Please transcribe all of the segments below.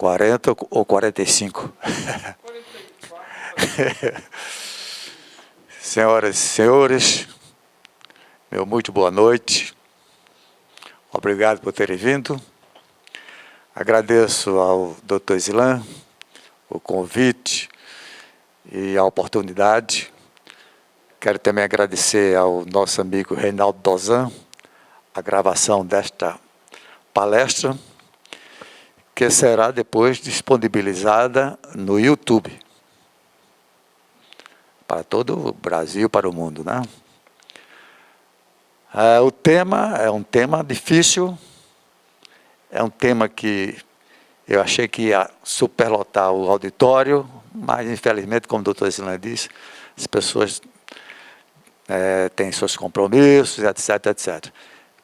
40 ou 45. Senhoras e senhores, meu muito boa noite. Obrigado por terem vindo. Agradeço ao Dr. Zilan o convite e a oportunidade. Quero também agradecer ao nosso amigo Reinaldo Dozan a gravação desta palestra, que será depois disponibilizada no YouTube, para todo o Brasil, para o mundo, né? O tema é um tema difícil, é um tema que eu achei que ia superlotar o auditório, mas infelizmente, como o doutor Zilan disse, as pessoas têm seus compromissos, etc, etc.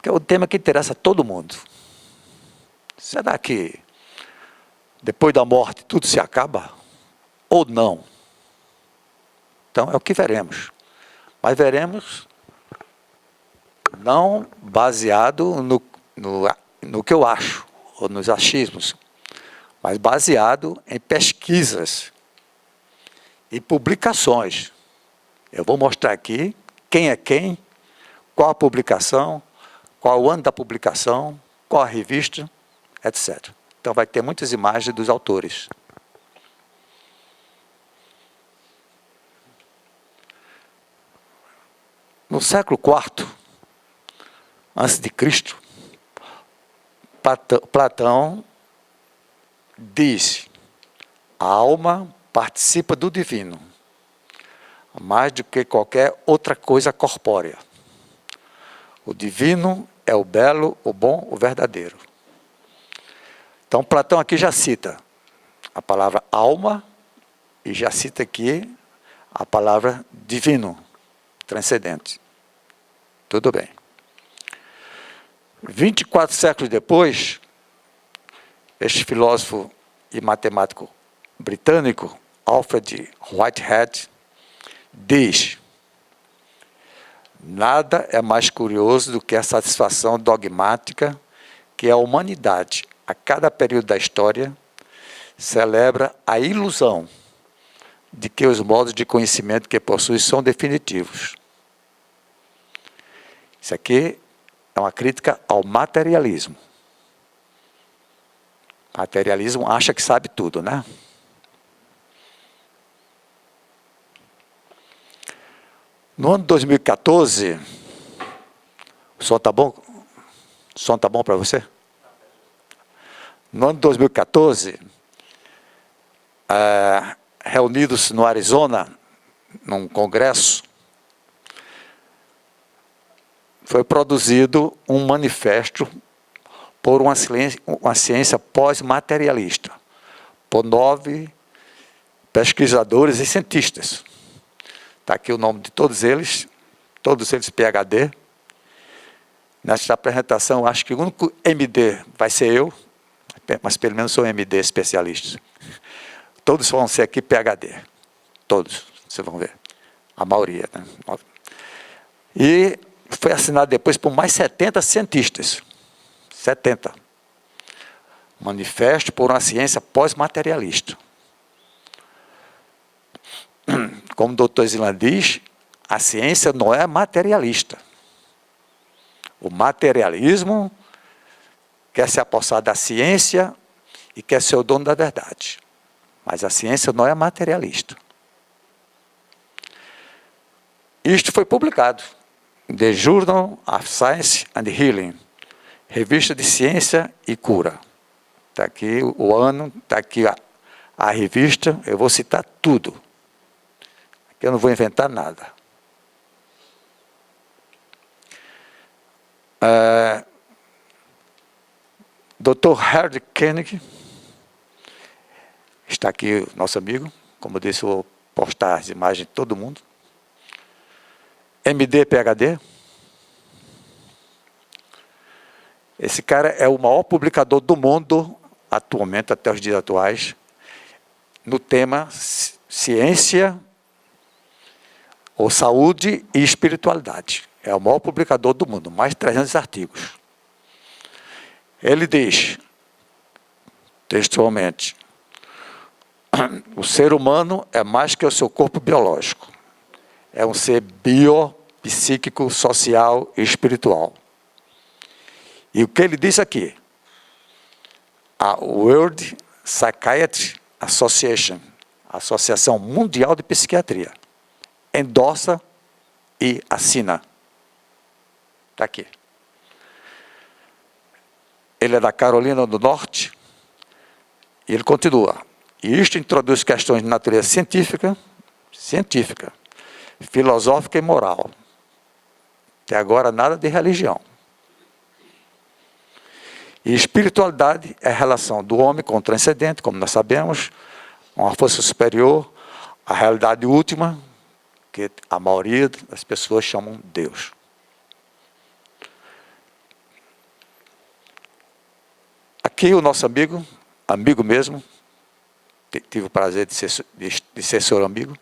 Que é o tema que interessa a todo mundo. Será que depois da morte tudo se acaba? Ou não? Então é o que veremos. Mas veremos não baseado no que eu acho, ou nos achismos, mas baseado em pesquisas e publicações. Eu vou mostrar aqui quem é quem, qual a publicação, qual o ano da publicação, qual a revista, etc. Então vai ter muitas imagens dos autores. No século IV a.C., Platão diz: a alma participa do divino, mais do que qualquer outra coisa corpórea. O divino é o belo, o bom, o verdadeiro. Então, Platão aqui já cita a palavra alma e já cita aqui a palavra divino, transcendente. Tudo bem. 24 séculos depois, este filósofo e matemático britânico, Alfred Whitehead, diz: nada é mais curioso do que a satisfação dogmática que a humanidade, a cada período da história, celebra a ilusão de que os modos de conhecimento que possui são definitivos. Isso aqui é uma crítica ao materialismo. O materialismo acha que sabe tudo, né? No ano de 2014, o som está bom? O som está bom para você? No ano de 2014, reunidos no Arizona, num congresso, foi produzido um manifesto por uma ciência pós-materialista, por 9 pesquisadores e cientistas. Está aqui o nome de todos eles PhD. Nesta apresentação, acho que o único MD vai ser eu, mas pelo menos sou MD especialista. Todos vão ser aqui PhD. Todos, vocês vão ver. A maioria, né? E foi assinado depois por mais 70 cientistas. 70. Manifesto por uma ciência pós-materialista. Como o doutor Zilan diz, a ciência não é materialista. O materialismo quer se apossar da ciência e quer ser o dono da verdade. Mas a ciência não é materialista. Isto foi publicado em The Journal of Science and Healing, revista de ciência e cura. Está aqui o ano, está aqui a revista, eu vou citar tudo. Aqui eu não vou inventar nada. Dr. Hardy Koenig, está aqui o nosso amigo, como eu disse, eu vou postar as imagens de todo mundo. MD, PhD. Esse cara é o maior publicador do mundo, atualmente, até os dias atuais, no tema ciência, ou saúde e espiritualidade. É o maior publicador do mundo, mais de 300 artigos. Ele diz: textualmente, o ser humano é mais que o seu corpo biológico. É um ser biopsíquico, social e espiritual. E o que ele diz aqui? A World Psychiatry Association, Associação Mundial de Psiquiatria, endossa e assina. Está aqui. Ele é da Carolina do Norte, e ele continua. E isto introduz questões de natureza científica, filosófica e moral. Até agora nada de religião. E espiritualidade é a relação do homem com o transcendente, como nós sabemos, uma força superior, a realidade última, que a maioria das pessoas chamam Deus. Aqui o nosso amigo mesmo, tive o prazer de ser seu amigo,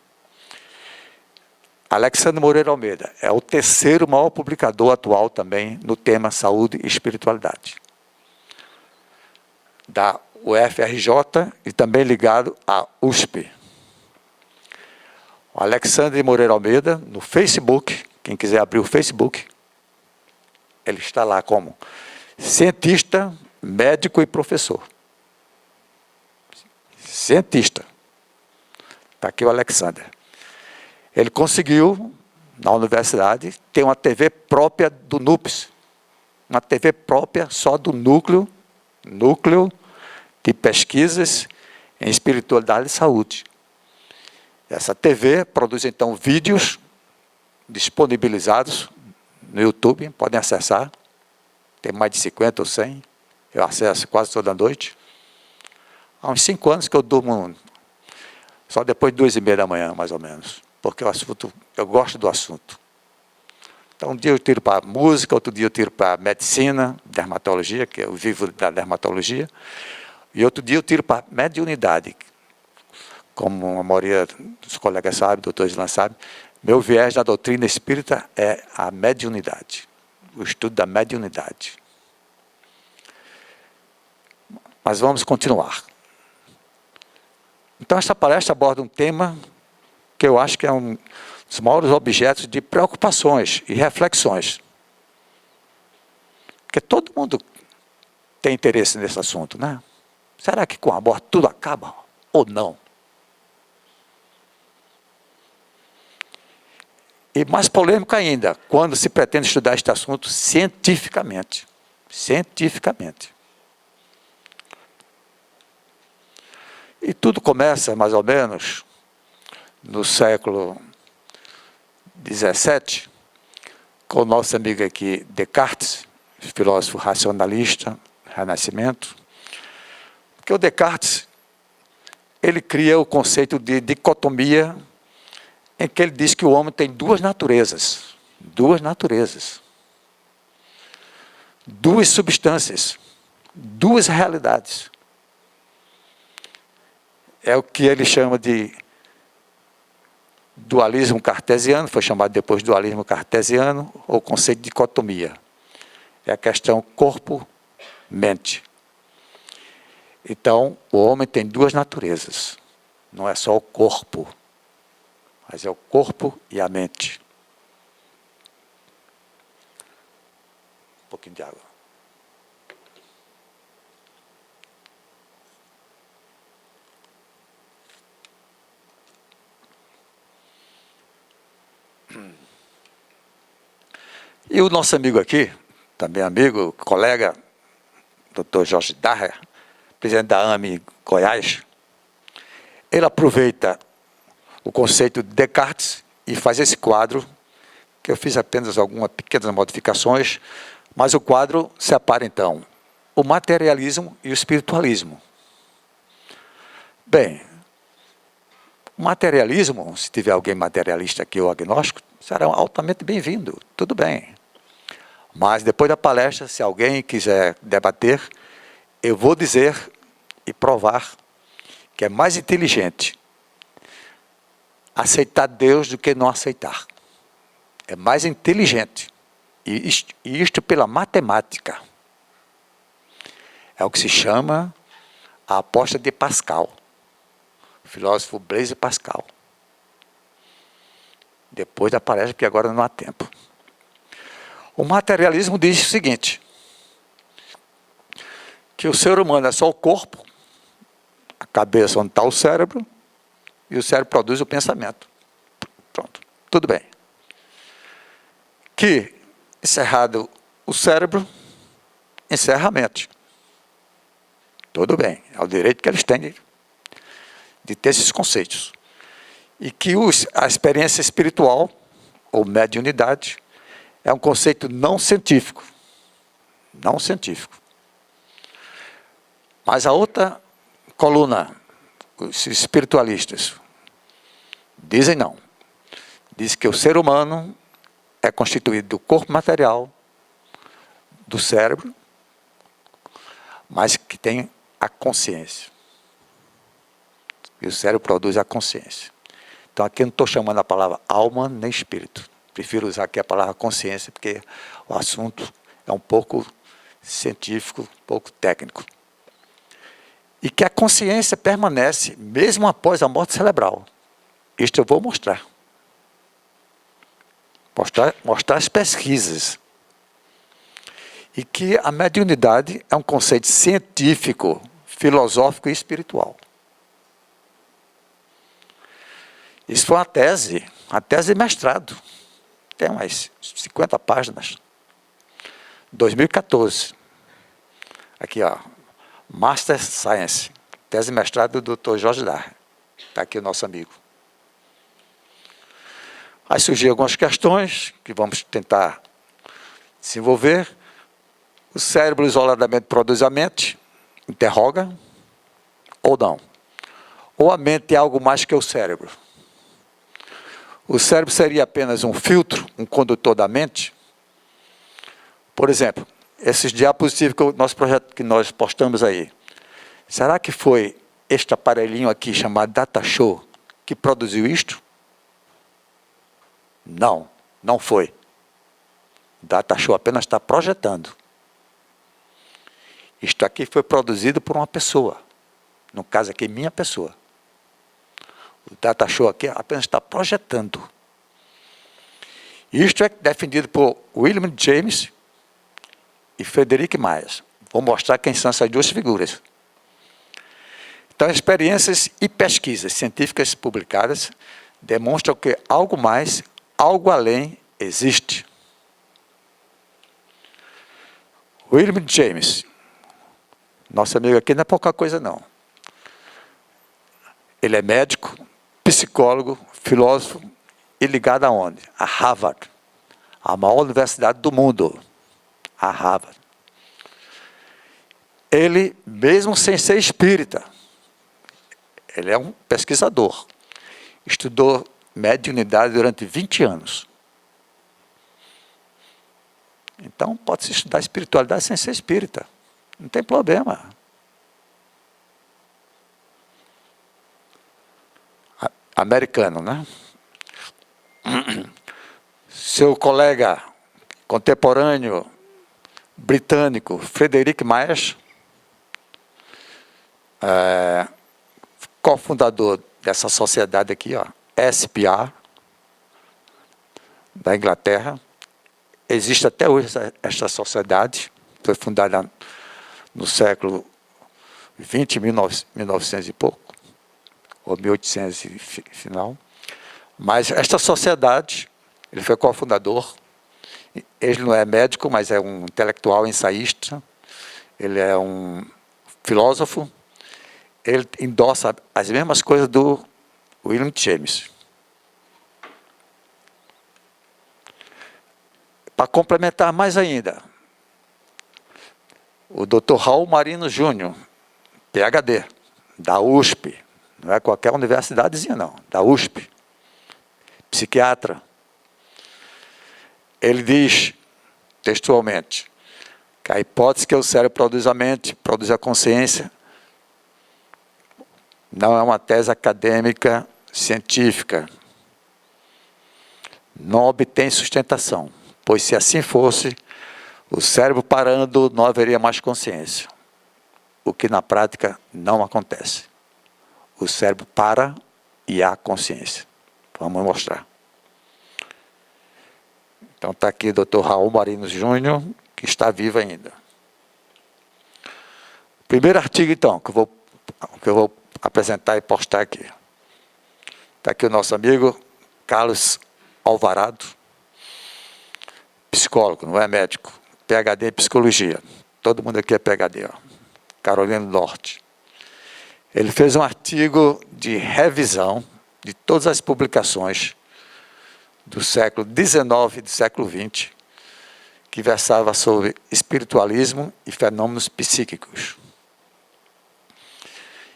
Alexandre Moreira Almeida, é o terceiro maior publicador atual também no tema saúde e espiritualidade, da UFRJ e também ligado à USP. O Alexandre Moreira Almeida, no Facebook, quem quiser abrir o Facebook, ele está lá como cientista, médico e professor. Cientista. Está aqui o Alexandre. Ele conseguiu, na universidade, ter uma TV própria do NUPES. Uma TV própria só do núcleo de pesquisas em espiritualidade e saúde. Essa TV produz, então, vídeos disponibilizados no YouTube, podem acessar. Tem mais de 50 ou 100. Eu acesso quase toda noite. Há uns 5 anos que eu durmo só depois de 2h30 da manhã, mais ou menos. Porque eu gosto do assunto. Então, um dia eu tiro para música, outro dia eu tiro para medicina, dermatologia, que eu vivo da dermatologia, e outro dia eu tiro para mediunidade. Como a maioria dos colegas sabe, o doutor Islan sabe, meu viés da doutrina espírita é a mediunidade, o estudo da mediunidade. Mas vamos continuar. Então, esta palestra aborda um tema que eu acho que é um dos maiores objetos de preocupações e reflexões. Porque todo mundo tem interesse nesse assunto, né? Será que com a morte tudo acaba ou não? E mais polêmico ainda, quando se pretende estudar este assunto cientificamente. Cientificamente. E tudo começa, mais ou menos, no século XVII, com o nosso amigo aqui, Descartes, filósofo racionalista, Renascimento. Porque o Descartes, ele cria o conceito de dicotomia, em que ele diz que o homem tem duas naturezas, duas substâncias, duas realidades. É o que ele chama de dualismo cartesiano, foi chamado depois de dualismo cartesiano, ou conceito de dicotomia. É a questão corpo-mente. Então, o homem tem duas naturezas. Não é só o corpo, mas é o corpo e a mente. Um pouquinho de água. E o nosso amigo aqui, também amigo, colega, Dr. Jorge Daher, presidente da AME Goiás, ele aproveita o conceito de Descartes e faz esse quadro, que eu fiz apenas algumas pequenas modificações, mas o quadro separa, então, o materialismo e o espiritualismo. Bem, o materialismo, se tiver alguém materialista aqui ou agnóstico, será altamente bem-vindo, tudo bem. Mas depois da palestra, se alguém quiser debater, eu vou dizer e provar que é mais inteligente aceitar Deus do que não aceitar. É mais inteligente. E isto pela matemática. É o que se chama a aposta de Pascal, o filósofo Blaise Pascal. Depois aparece, porque agora não há tempo. O materialismo diz o seguinte, que o ser humano é só o corpo, a cabeça onde está o cérebro, e o cérebro produz o pensamento. Pronto, tudo bem. Que, encerrado o cérebro, encerra a mente. Tudo bem, é o direito que eles têm de ter esses conceitos. E que a experiência espiritual, ou mediunidade, é um conceito não científico. Não científico. Mas a outra coluna, os espiritualistas, dizem não. Diz que o ser humano é constituído do corpo material, do cérebro, mas que tem a consciência. E o cérebro produz a consciência. Então aqui eu não estou chamando a palavra alma nem espírito. Prefiro usar aqui a palavra consciência, porque o assunto é um pouco científico, um pouco técnico. E que a consciência permanece mesmo após a morte cerebral. Isto eu vou mostrar. Mostrar as pesquisas. E que a mediunidade é um conceito científico, filosófico e espiritual. Isso foi uma tese de mestrado. Tem umas 50 páginas. 2014. Aqui, ó. Master Science. Tese de mestrado do Dr. Jorge Dar. Está aqui o nosso amigo. Aí surgiram algumas questões que vamos tentar desenvolver. O cérebro isoladamente produz a mente? Interroga. Ou não? Ou a mente é algo mais que o cérebro? O cérebro seria apenas um filtro, um condutor da mente? Por exemplo, esses diapositivos que nós postamos aí. Será que foi este aparelhinho aqui chamado Datashow que produziu isto? Não, não foi. O Datashow apenas está projetando. Isto aqui foi produzido por uma pessoa. No caso aqui, minha pessoa. O Datashow aqui apenas está projetando. Isto é defendido por William James e Frederic Myers. Vou mostrar quem são essas duas figuras. Então, experiências e pesquisas científicas publicadas demonstram que algo mais, algo além existe. William James, nosso amigo aqui, não é pouca coisa não. Ele é médico, psicólogo, filósofo e ligado aonde? A Harvard, a maior universidade do mundo, a Harvard. Ele, mesmo sem ser espírita, ele é um pesquisador, estudou mediunidade durante 20 anos. Então, pode-se estudar espiritualidade sem ser espírita, não tem problema. Americano, né? Seu colega contemporâneo britânico, Frederic Myers, cofundador dessa sociedade aqui, ó, SPR, da Inglaterra. Existe até hoje esta sociedade, foi fundada no século XX, 1900 e pouco, ou 1800 e final. Mas esta sociedade, ele foi cofundador, ele não é médico, mas é um intelectual, ensaísta, ele é um filósofo, ele endossa as mesmas coisas do William James. Para complementar mais ainda, o Dr. Raul Marino Júnior, PhD, da USP, não é qualquer universidadezinha não, da USP, psiquiatra. Ele diz, textualmente, que a hipótese que o cérebro produz a mente, produz a consciência, não é uma tese acadêmica, científica. Não obtém sustentação, pois se assim fosse, o cérebro parando não haveria mais consciência. o que na prática não acontece. O cérebro para e há consciência. Vamos mostrar. Então está aqui o Dr. Raul Marinos Júnior, que está vivo ainda. Primeiro artigo, então, que eu vou apresentar e postar aqui. Está aqui o nosso amigo Carlos Alvarado, psicólogo, não é médico, PhD em psicologia. Todo mundo aqui é PhD, ó. Carolina do Norte. Ele fez um artigo de revisão de todas as publicações do século XIX e do século XX, que versava sobre espiritualismo e fenômenos psíquicos,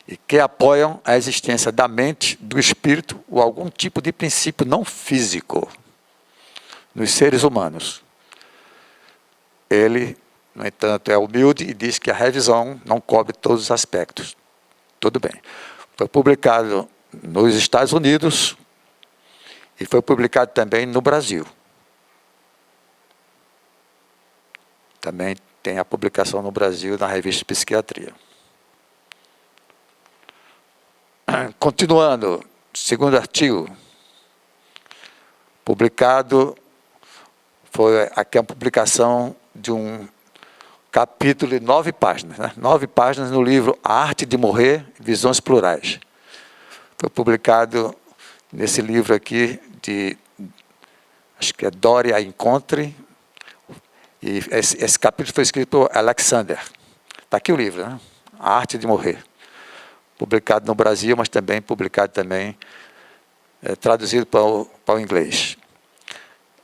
e que apoiam a existência da mente, do espírito ou algum tipo de princípio não físico nos seres humanos. Ele, no entanto, é humilde e diz que a revisão não cobre todos os aspectos. Tudo bem. Foi publicado nos Estados Unidos e foi publicado também no Brasil. Também tem a publicação no Brasil na revista Psiquiatria. Continuando, segundo artigo, publicado, foi aqui a publicação de um capítulo de 9 páginas, né? 9 páginas no livro A Arte de Morrer, Visões Plurais. Foi publicado nesse livro aqui, acho que é Doria Encontre, e esse capítulo foi escrito por Alexander. Está aqui o livro, né? A Arte de Morrer. Publicado no Brasil, mas também publicado também, traduzido para o inglês.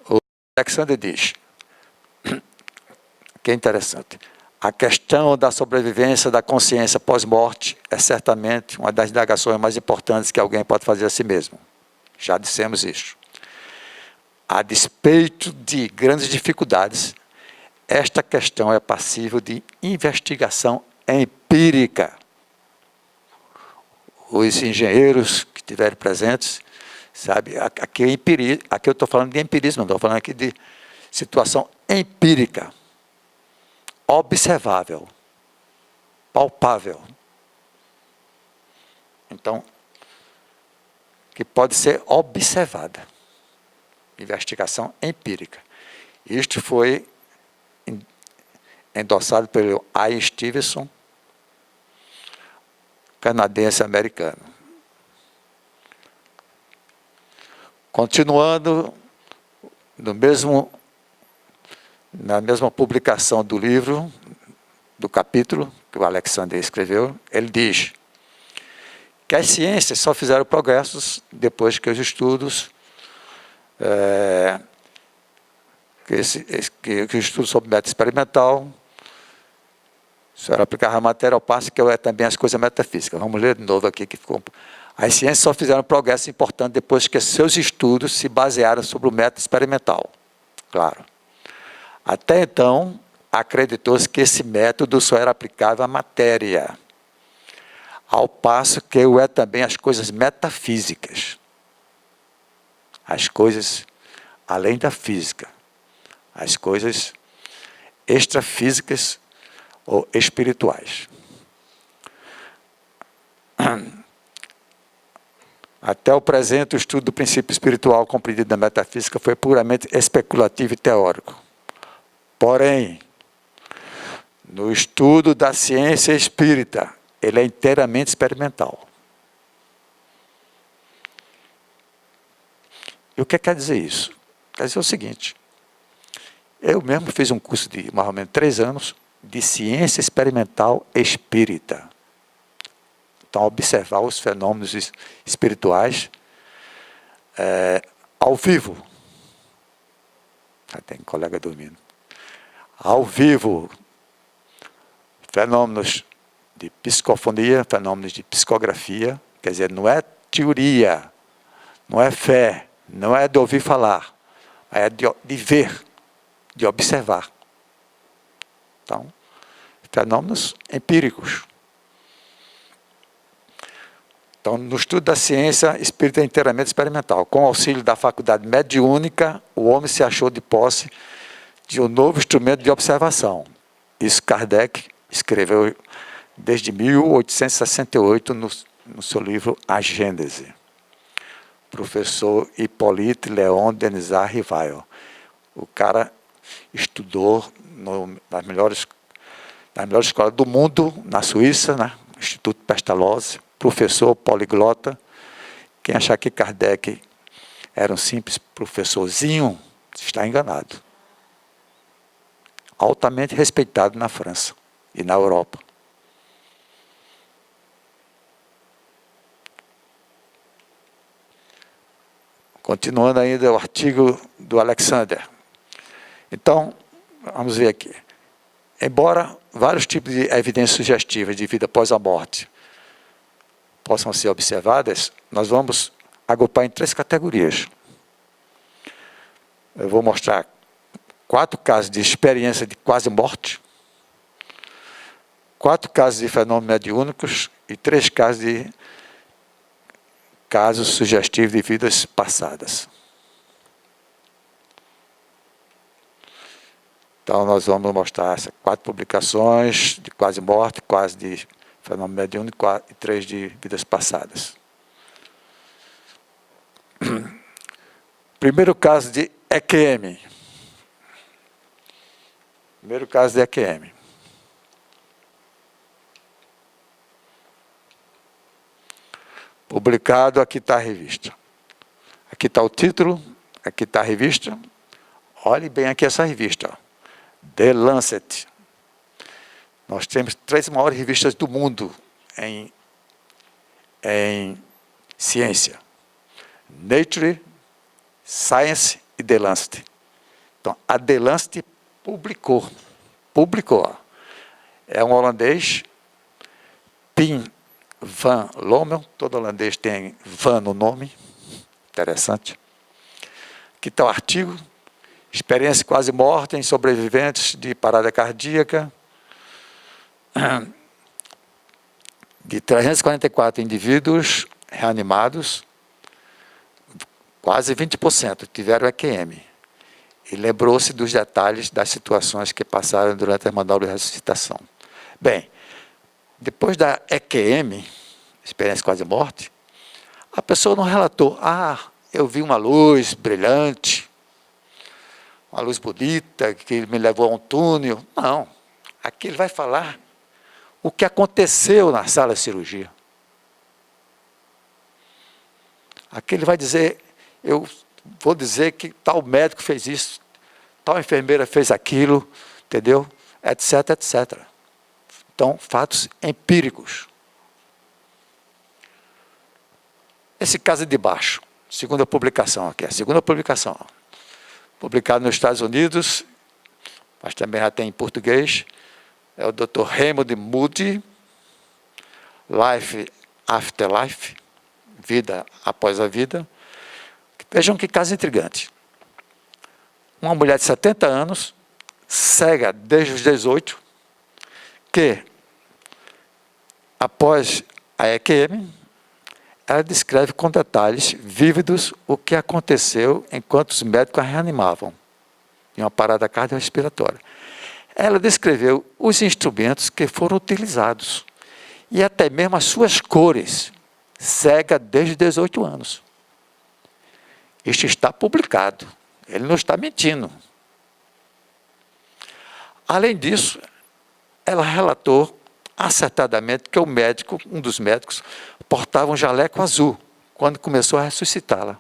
O Alexander diz, que é interessante, a questão da sobrevivência da consciência pós-morte é certamente uma das indagações mais importantes que alguém pode fazer a si mesmo. Já dissemos isso. A despeito de grandes dificuldades, esta questão é passível de investigação empírica. Os engenheiros que estiverem presentes, sabe, aqui eu estou falando de empirismo, não estou falando aqui de situação empírica, observável, palpável. Então, que pode ser observada. Investigação empírica. Isto foi endossado pelo Ian Stevenson, canadense-americano. Continuando, na mesma publicação do livro, do capítulo que o Alexander escreveu, ele diz que as ciências só fizeram progressos depois que os estudos, que o estudo sobre método experimental, o senhor aplicava a matéria ao passo que é também as coisas metafísicas. Vamos ler de novo aqui, que ficou. As ciências só fizeram progresso importante depois que seus estudos se basearam sobre o método experimental. Claro. Até então, acreditou-se que esse método só era aplicável à matéria, ao passo que o é também as coisas metafísicas. As coisas além da física. As coisas extrafísicas ou espirituais. Até o presente, o estudo do princípio espiritual compreendido na metafísica foi puramente especulativo e teórico. Porém, no estudo da ciência espírita, ele é inteiramente experimental. E o que quer dizer isso? Quer dizer o seguinte, eu mesmo fiz um curso de mais ou menos 3 anos de ciência experimental espírita. Então, observar os fenômenos espirituais ao vivo. Tem colega dormindo. Ao vivo, fenômenos de psicofonia, fenômenos de psicografia, quer dizer, não é teoria, não é fé, não é de ouvir falar, é de ver, de observar. Então, fenômenos empíricos. Então, no estudo da ciência, espírita é inteiramente experimental. Com o auxílio da faculdade mediúnica, o homem se achou de posse de um novo instrumento de observação. Isso Kardec escreveu desde 1868, no seu livro A Gênese. Professor Hippolyte Léon Denisard Rivail. O cara estudou nas melhores escolas do mundo, na Suíça, né? Instituto Pestalozzi, professor poliglota. Quem achar que Kardec era um simples professorzinho, está enganado. Altamente respeitado na França e na Europa. Continuando ainda o artigo do Alexander. Então, vamos ver aqui. Embora vários tipos de evidências sugestivas de vida após a morte possam ser observadas, nós vamos agrupar em 3 categorias. Eu vou mostrar 4 casos de experiência de quase morte, 4 casos de fenômenos mediúnicos e 3 casos sugestivos de vidas passadas. Então, nós vamos mostrar 4 publicações de quase morte, quase de fenômeno mediúnico e 3 de vidas passadas. Primeiro caso de EQM. Primeiro caso de EQM. Publicado, aqui está a revista. Aqui está o título, aqui está a revista. Olhe bem aqui essa revista. The Lancet. Nós temos 3 maiores revistas do mundo em ciência. Nature, Science e The Lancet. Então, a The Lancet publicou. É um holandês, Pim van Lommel, todo holandês tem van no nome, interessante. Aqui está o artigo, experiência quase morte em sobreviventes de parada cardíaca, de 344 indivíduos reanimados, quase 20% tiveram EQM. E lembrou-se dos detalhes das situações que passaram durante a manobra de ressuscitação. Bem, depois da EQM, experiência quase morte, a pessoa não relatou, eu vi uma luz brilhante, uma luz bonita, que me levou a um túnel. Não, aqui ele vai falar o que aconteceu na sala de cirurgia. Aqui ele vai dizer, eu vou dizer que tal médico fez isso, tal enfermeira fez aquilo, entendeu? Etc, etc. Então, fatos empíricos. Esse caso de baixo, segunda publicação aqui, a segunda publicação, publicado nos Estados Unidos, mas também já tem em português, é o Dr. Raymond Moody, Life After Life, Vida Após a Vida. Vejam que caso intrigante. Uma mulher de 70 anos, cega desde os 18, que, após a EQM, ela descreve com detalhes vívidos o que aconteceu enquanto os médicos a reanimavam, em uma parada cardiorrespiratória. Ela descreveu os instrumentos que foram utilizados, e até mesmo as suas cores, cega desde 18 anos. Isto está publicado, ele não está mentindo. Além disso, ela relatou acertadamente que o médico, um dos médicos, portava um jaleco azul quando começou a ressuscitá-la.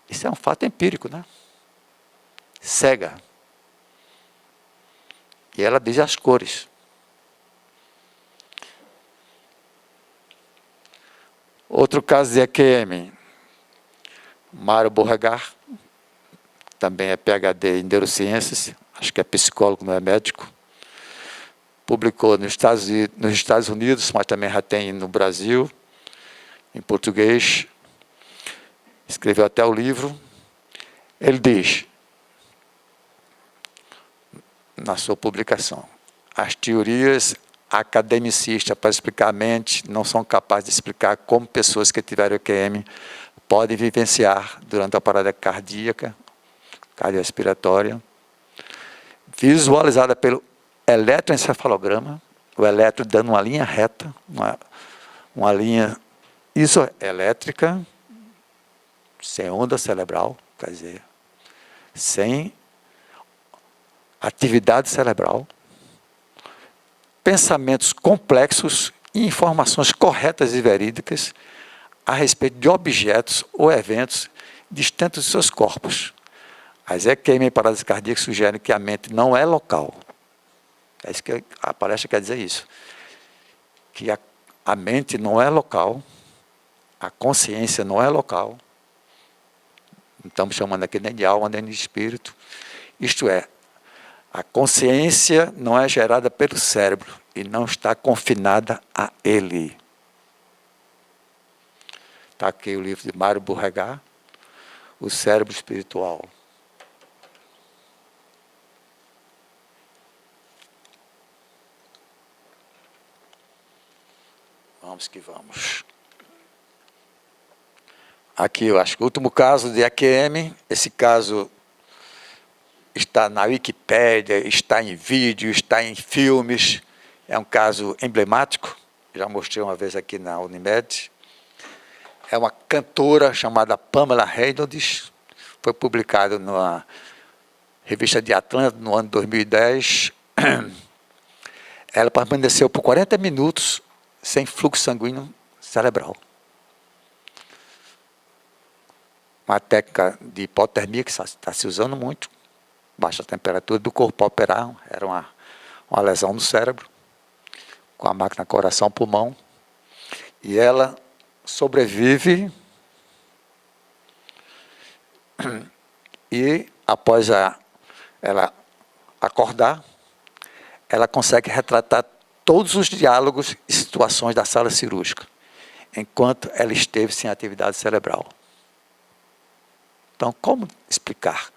Isso é um fato empírico, né? Cega. E ela diz as cores. Outro caso de EQM, Mário Beauregard, também é PhD em neurociências, acho que é psicólogo, não é médico. Publicou nos Estados Unidos, mas também já tem no Brasil, em português. Escreveu até o livro. Ele diz, na sua publicação, as teorias academicistas para explicar a mente não são capazes de explicar como pessoas que tiveram EQM podem vivenciar durante a parada cardíaca, cardiorrespiratória, visualizada pelo eletroencefalograma, o eletro dando uma linha reta, uma linha isoelétrica, sem onda cerebral, quer dizer, sem atividade cerebral, pensamentos complexos e informações corretas e verídicas a respeito de objetos ou eventos distantes de seus corpos. As EQM e paradas cardíacas sugerem que a mente não é local. É isso que a palestra quer dizer isso. Que a mente não é local, a consciência não é local. Não estamos chamando aqui nem de alma, nem de espírito. Isto é, a consciência não é gerada pelo cérebro e não está confinada a ele. Está aqui o livro de Mário Burregar, O Cérebro Espiritual. Vamos que vamos. Aqui, eu acho que o último caso de EQM, esse caso está na Wikipédia, está em vídeo, está em filmes, é um caso emblemático, já mostrei uma vez aqui na Unimed. É uma cantora chamada Pamela Reynolds, foi publicado na revista de Atlanta no ano 2010. Ela permaneceu por 40 minutos sem fluxo sanguíneo cerebral. Uma técnica de hipotermia que está se usando muito, baixa temperatura do corpo para operar, era uma lesão no cérebro, com a máquina coração-pulmão, e ela sobrevive e, após ela acordar, ela consegue retratar todos os diálogos e situações da sala cirúrgica, enquanto ela esteve sem atividade cerebral. Então, como explicar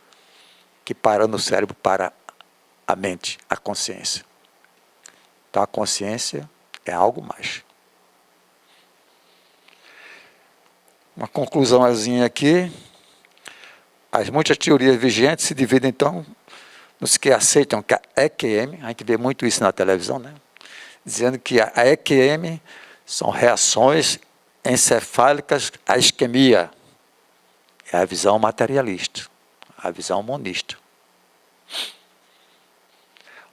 que para no cérebro para a mente, a consciência? Então, a consciência é algo mais. Uma conclusãozinha aqui. As muitas teorias vigentes se dividem, então, nos que aceitam que a EQM, a gente vê muito isso na televisão, né? Dizendo que a EQM são reações encefálicas à isquemia. É a visão materialista, a visão monista.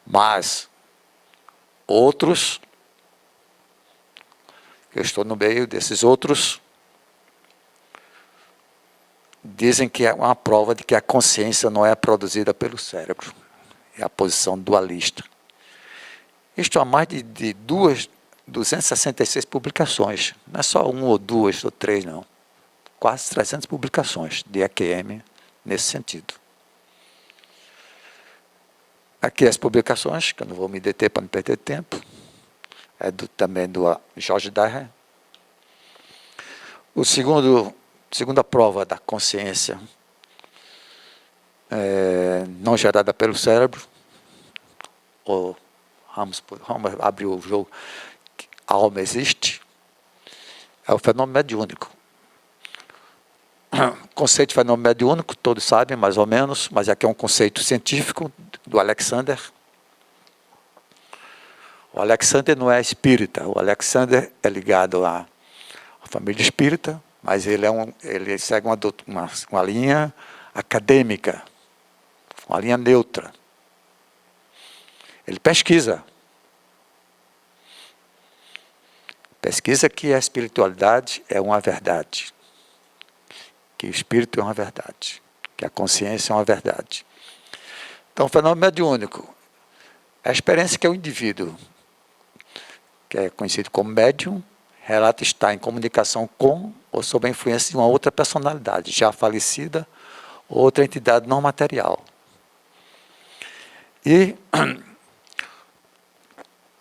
Mas outros, eu estou no meio desses outros, dizem que é uma prova de que a consciência não é produzida pelo cérebro. É a posição dualista. Isto há mais de 266 publicações. Não é só uma ou duas ou três, não. Quase 300 publicações de EQM nesse sentido. Aqui as publicações, que eu não vou me deter para não perder tempo. É também do George Daher. Segunda prova da consciência não gerada pelo cérebro, ou vamos abrir o jogo, a alma existe, é o fenômeno mediúnico. O conceito de fenômeno mediúnico, todos sabem mais ou menos, mas aqui é um conceito científico do Alexander. O Alexander não é espírita, o Alexander é ligado à família espírita, mas ele segue uma linha acadêmica, uma linha neutra. Ele pesquisa que a espiritualidade é uma verdade, que o espírito é uma verdade, que a consciência é uma verdade. Então, o fenômeno mediúnico é a experiência que o indivíduo, que é conhecido como médium, relata estar em comunicação com ou sob a influência de uma outra personalidade, já falecida, ou outra entidade não material. E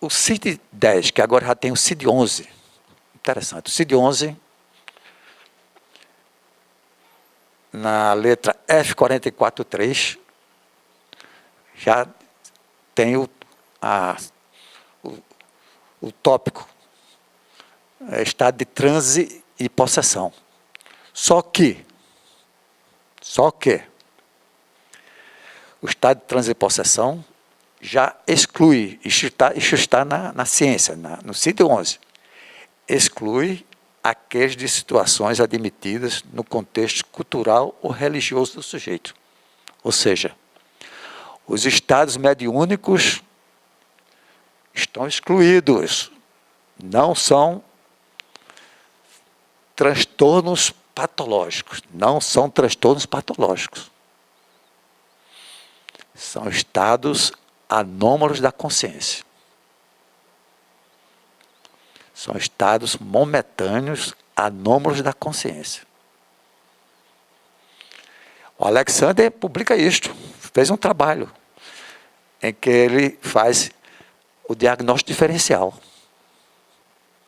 o CID-10, que agora já tem o CID-11, interessante, o CID-11, na letra F44.3, já tem o tópico, estado de transe e possessão. Só que, o estado de transe e possessão já exclui, isso está na ciência, no CID-11, exclui aqueles de situações admitidas no contexto cultural ou religioso do sujeito. Ou seja, os estados mediúnicos estão excluídos, não são transtornos patológicos, não são transtornos patológicos. São estados anômalos da consciência. São estados momentâneos, anômalos da consciência. O Alexander publica isto, fez um trabalho em que ele faz o diagnóstico diferencial.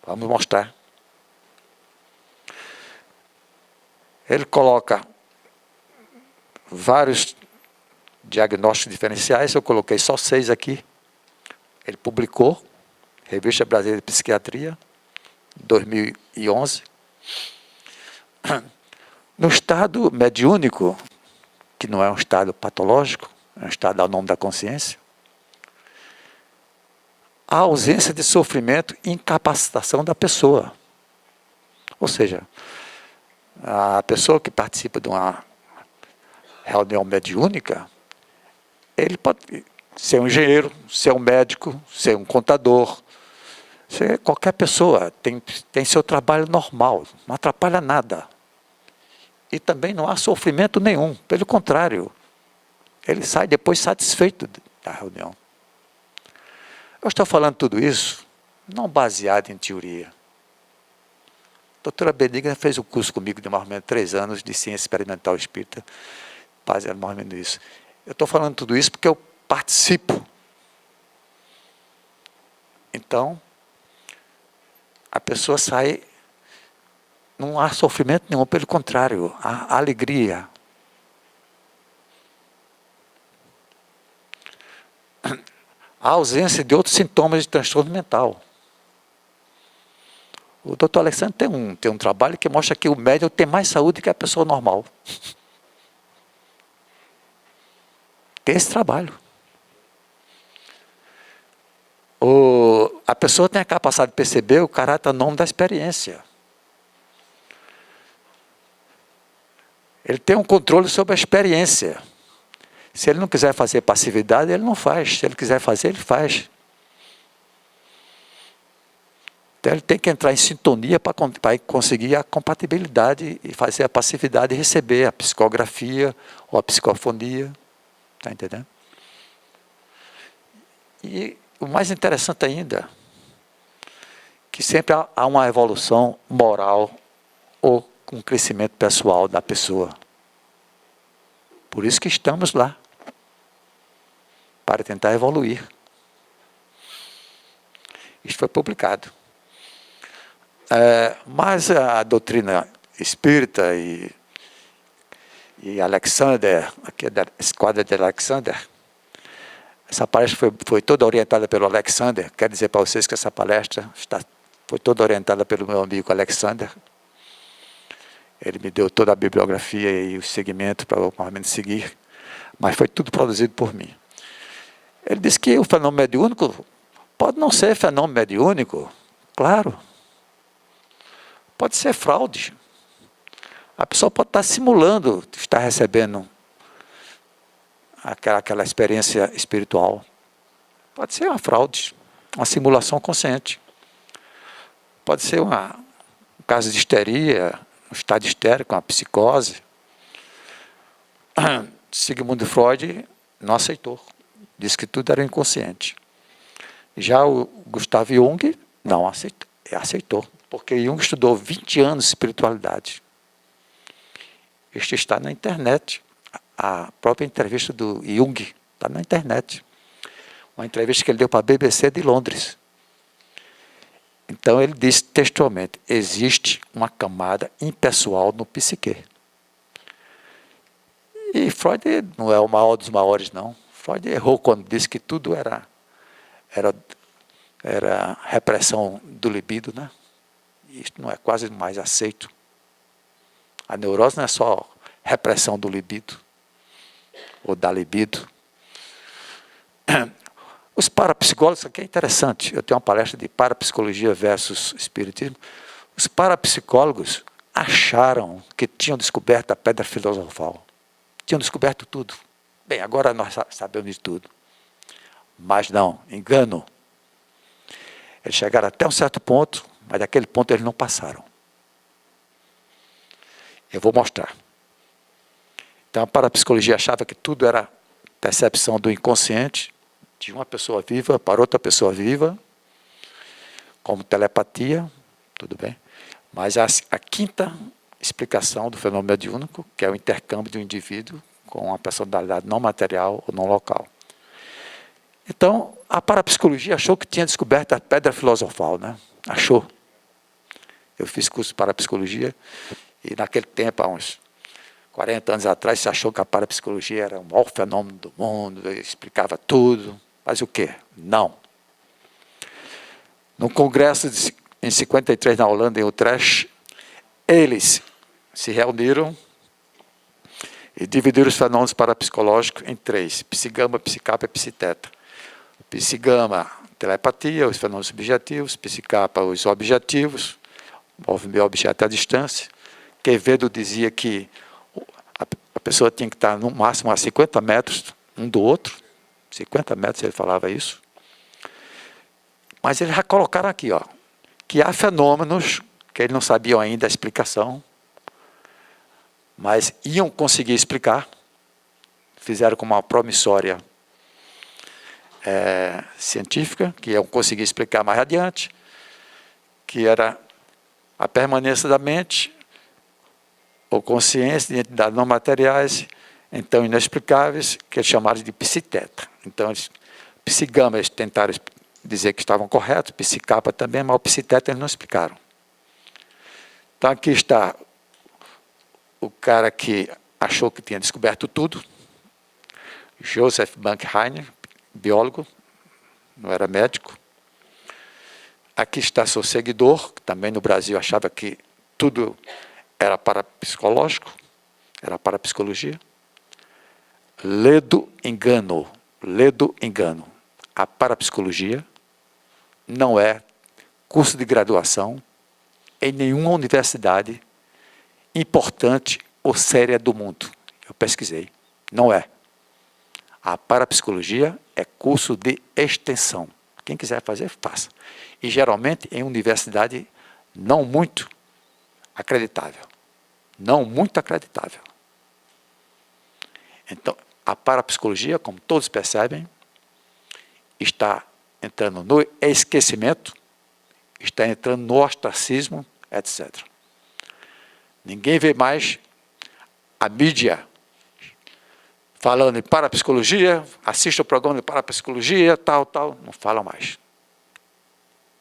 Vamos mostrar. Ele coloca vários diagnósticos diferenciais, eu coloquei só 6 aqui. Ele publicou, Revista Brasileira de Psiquiatria, 2011. No estado mediúnico, que não é um estado patológico, é um estado ao nome da consciência, a ausência de sofrimento e incapacitação da pessoa. Ou seja, a pessoa que participa de uma reunião mediúnica, ele pode ser um engenheiro, ser um médico, ser um contador, ser qualquer pessoa, tem seu trabalho normal, não atrapalha nada. E também não há sofrimento nenhum, pelo contrário, ele sai depois satisfeito da reunião. Eu estou falando tudo isso não baseado em teoria. A doutora Benigna fez um curso comigo de mais ou menos 3 anos de ciência experimental espírita, baseado mais ou menos nisso. Eu estou falando tudo isso porque eu participo. Então, a pessoa sai, não há sofrimento nenhum, pelo contrário, há alegria. A ausência de outros sintomas de transtorno mental. O doutor Alexandre tem um trabalho que mostra que o médium tem mais saúde que a pessoa normal. Tem esse trabalho. A pessoa tem a capacidade de perceber o caráter anônimo da experiência. Ele tem um controle sobre a experiência. Se ele não quiser fazer passividade, ele não faz. Se ele quiser fazer, ele faz. Então ele tem que entrar em sintonia para conseguir a compatibilidade e fazer a passividade e receber a psicografia ou a psicofonia. Está entendendo? E o mais interessante ainda, que sempre há uma evolução moral ou um crescimento pessoal da pessoa. Por isso que estamos lá, para tentar evoluir. Isso foi publicado. Mas a doutrina espírita e Alexander, aqui é da esquadra de Alexander, essa palestra foi toda orientada pelo Alexander. Quero dizer para vocês que essa palestra foi toda orientada pelo meu amigo Alexander. Ele me deu toda a bibliografia e o segmento para eu mais ou menos seguir, mas foi tudo produzido por mim. Ele disse que o fenômeno mediúnico pode não ser fenômeno mediúnico, claro. Pode ser fraude. A pessoa pode estar simulando, estar recebendo aquela experiência espiritual. Pode ser uma fraude, uma simulação consciente. Pode ser um caso de histeria, um estado histérico, uma psicose. Sigmund Freud não aceitou. Disse que tudo era inconsciente. Já o Gustav Jung não aceitou. Porque Jung estudou 20 anos de espiritualidade. Isto está na internet. A própria entrevista do Jung está na internet. Uma entrevista que ele deu para a BBC de Londres. Então ele disse textualmente, existe uma camada impessoal no psique. E Freud não é o maior dos maiores, não. Freud errou quando disse que tudo era repressão do libido, né? Isso não é quase mais aceito. A neurose não é só repressão do libido, ou da libido. Os parapsicólogos, isso aqui é interessante, eu tenho uma palestra de parapsicologia versus espiritismo. Os parapsicólogos acharam que tinham descoberto a pedra filosofal. Tinham descoberto tudo. Bem, agora nós sabemos de tudo. Mas não, engano. Eles chegaram até um certo ponto, mas daquele ponto eles não passaram. Eu vou mostrar. Então a parapsicologia achava que tudo era percepção do inconsciente, de uma pessoa viva para outra pessoa viva, como telepatia, tudo bem. Mas a quinta explicação do fenômeno mediúnico, que é o intercâmbio do indivíduo com uma personalidade não material ou não local. Então, a parapsicologia achou que tinha descoberto a pedra filosofal, né? Achou. Eu fiz curso de parapsicologia e naquele tempo, há uns 40 anos atrás, se achou que a parapsicologia era o maior fenômeno do mundo, explicava tudo. Mas o quê? Não. No congresso em 53 na Holanda, em Utrecht, eles se reuniram e dividiram os fenômenos parapsicológicos em três: psigama, psicapa e psiteta. Psigama, telepatia, os fenômenos subjetivos; psicapa, os objetivos, movimento objeto à distância. Quevedo dizia que a pessoa tinha que estar no máximo a 50 metros um do outro. 50 metros ele falava isso. Mas eles já colocaram aqui, ó, que há fenômenos que eles não sabiam ainda a explicação, mas iam conseguir explicar. Fizeram como uma promissória científica, que iam conseguir explicar mais adiante, que era a permanência da mente, ou consciência de entidades não materiais, então inexplicáveis, que eles chamaram de psiteta. Então, psigama eles tentaram dizer que estavam corretos, psicapa também, mas o psiteta eles não explicaram. Então, aqui está o cara que achou que tinha descoberto tudo, Joseph Bankheiner, biólogo, não era médico. Aqui está seu seguidor, que também no Brasil achava que tudo era parapsicológico, era parapsicologia. Ledo engano. A parapsicologia não é curso de graduação em nenhuma universidade importante ou séria do mundo. Eu pesquisei. Não é. A parapsicologia é curso de extensão. Quem quiser fazer, faça. E geralmente em universidade não muito acreditável. Não muito acreditável. Então, a parapsicologia, como todos percebem, está entrando no esquecimento, está entrando no ostracismo, etc. Ninguém vê mais a mídia falando em parapsicologia, assiste o programa de parapsicologia, tal, não falam mais.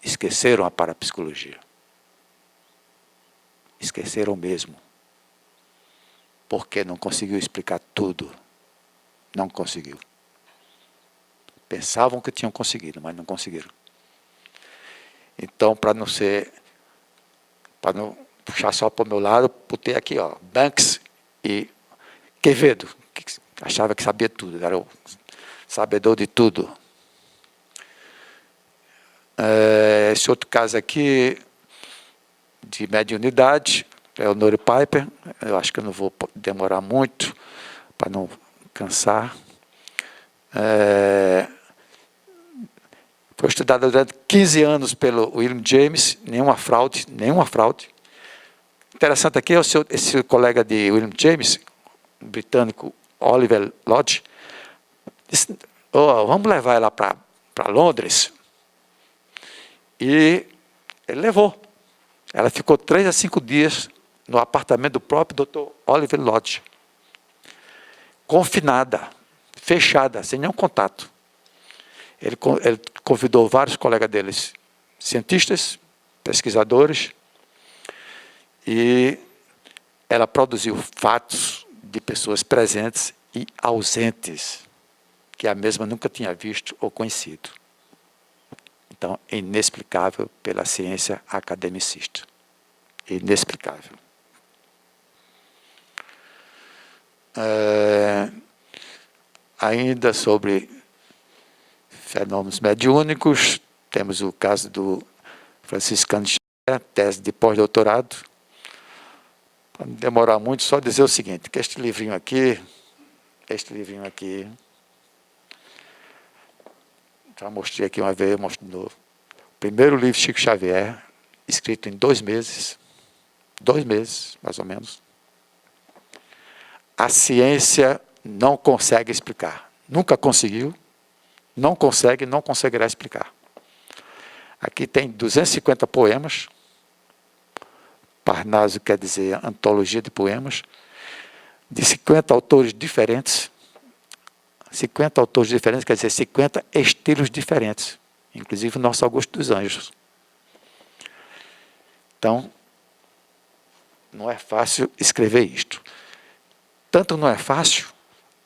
Esqueceram a parapsicologia. Esqueceram mesmo. Porque não conseguiu explicar tudo. Não conseguiu. Pensavam que tinham conseguido, mas não conseguiram. Então, para não puxar só para o meu lado, botei aqui, ó, Banks e Quevedo, que achava que sabia tudo, era o sabedor de tudo. Esse outro caso aqui, de mediunidade, é o Nuri Piper. Eu acho que eu não vou demorar muito, para não cansar. Foi estudado durante 15 anos pelo William James, nenhuma fraude. Interessante aqui é esse colega de William James, o britânico Oliver Lodge, disse, vamos levar ela para Londres. E ele levou. Ela ficou 3 a 5 dias no apartamento do próprio Dr. Oliver Lodge, confinada, fechada, sem nenhum contato. Ele convidou vários colegas deles, cientistas, pesquisadores, e ela produziu fatos de pessoas presentes e ausentes, que a mesma nunca tinha visto ou conhecido. Então, é inexplicável pela ciência academicista. Inexplicável. Ainda sobre fenômenos mediúnicos, temos o caso do Franciscano Xavier, tese de pós-doutorado. Para não demorar muito, só dizer o seguinte, que este livrinho aqui, já mostrei aqui uma vez, mostro de novo. O primeiro livro de Chico Xavier, escrito em 2 meses, 2 meses, mais ou menos. A ciência não consegue explicar. Nunca conseguiu, não consegue, não conseguirá explicar. Aqui tem 250 poemas. Parnaso quer dizer antologia de poemas, de 50 autores diferentes. 50 autores diferentes quer dizer 50 estilos diferentes, inclusive o nosso Augusto dos Anjos. Então, não é fácil escrever isto. Tanto não é fácil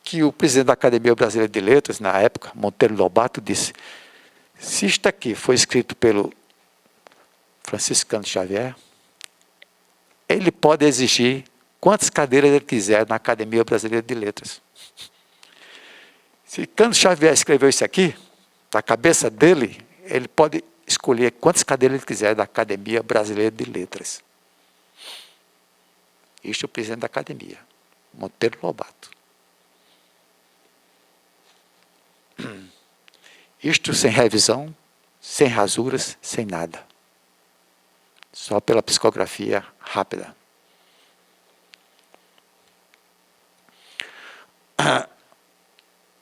que o presidente da Academia Brasileira de Letras, na época, Monteiro Lobato, disse: se isto aqui foi escrito pelo Franciscano Xavier, ele pode exigir quantas cadeiras ele quiser na Academia Brasileira de Letras. Se Cândido Xavier escreveu isso aqui, da cabeça dele, ele pode escolher quantas cadeiras ele quiser da Academia Brasileira de Letras. Este é o presidente da Academia, Monteiro Lobato. Isto sem revisão, sem rasuras, sem nada. Só pela psicografia rápida.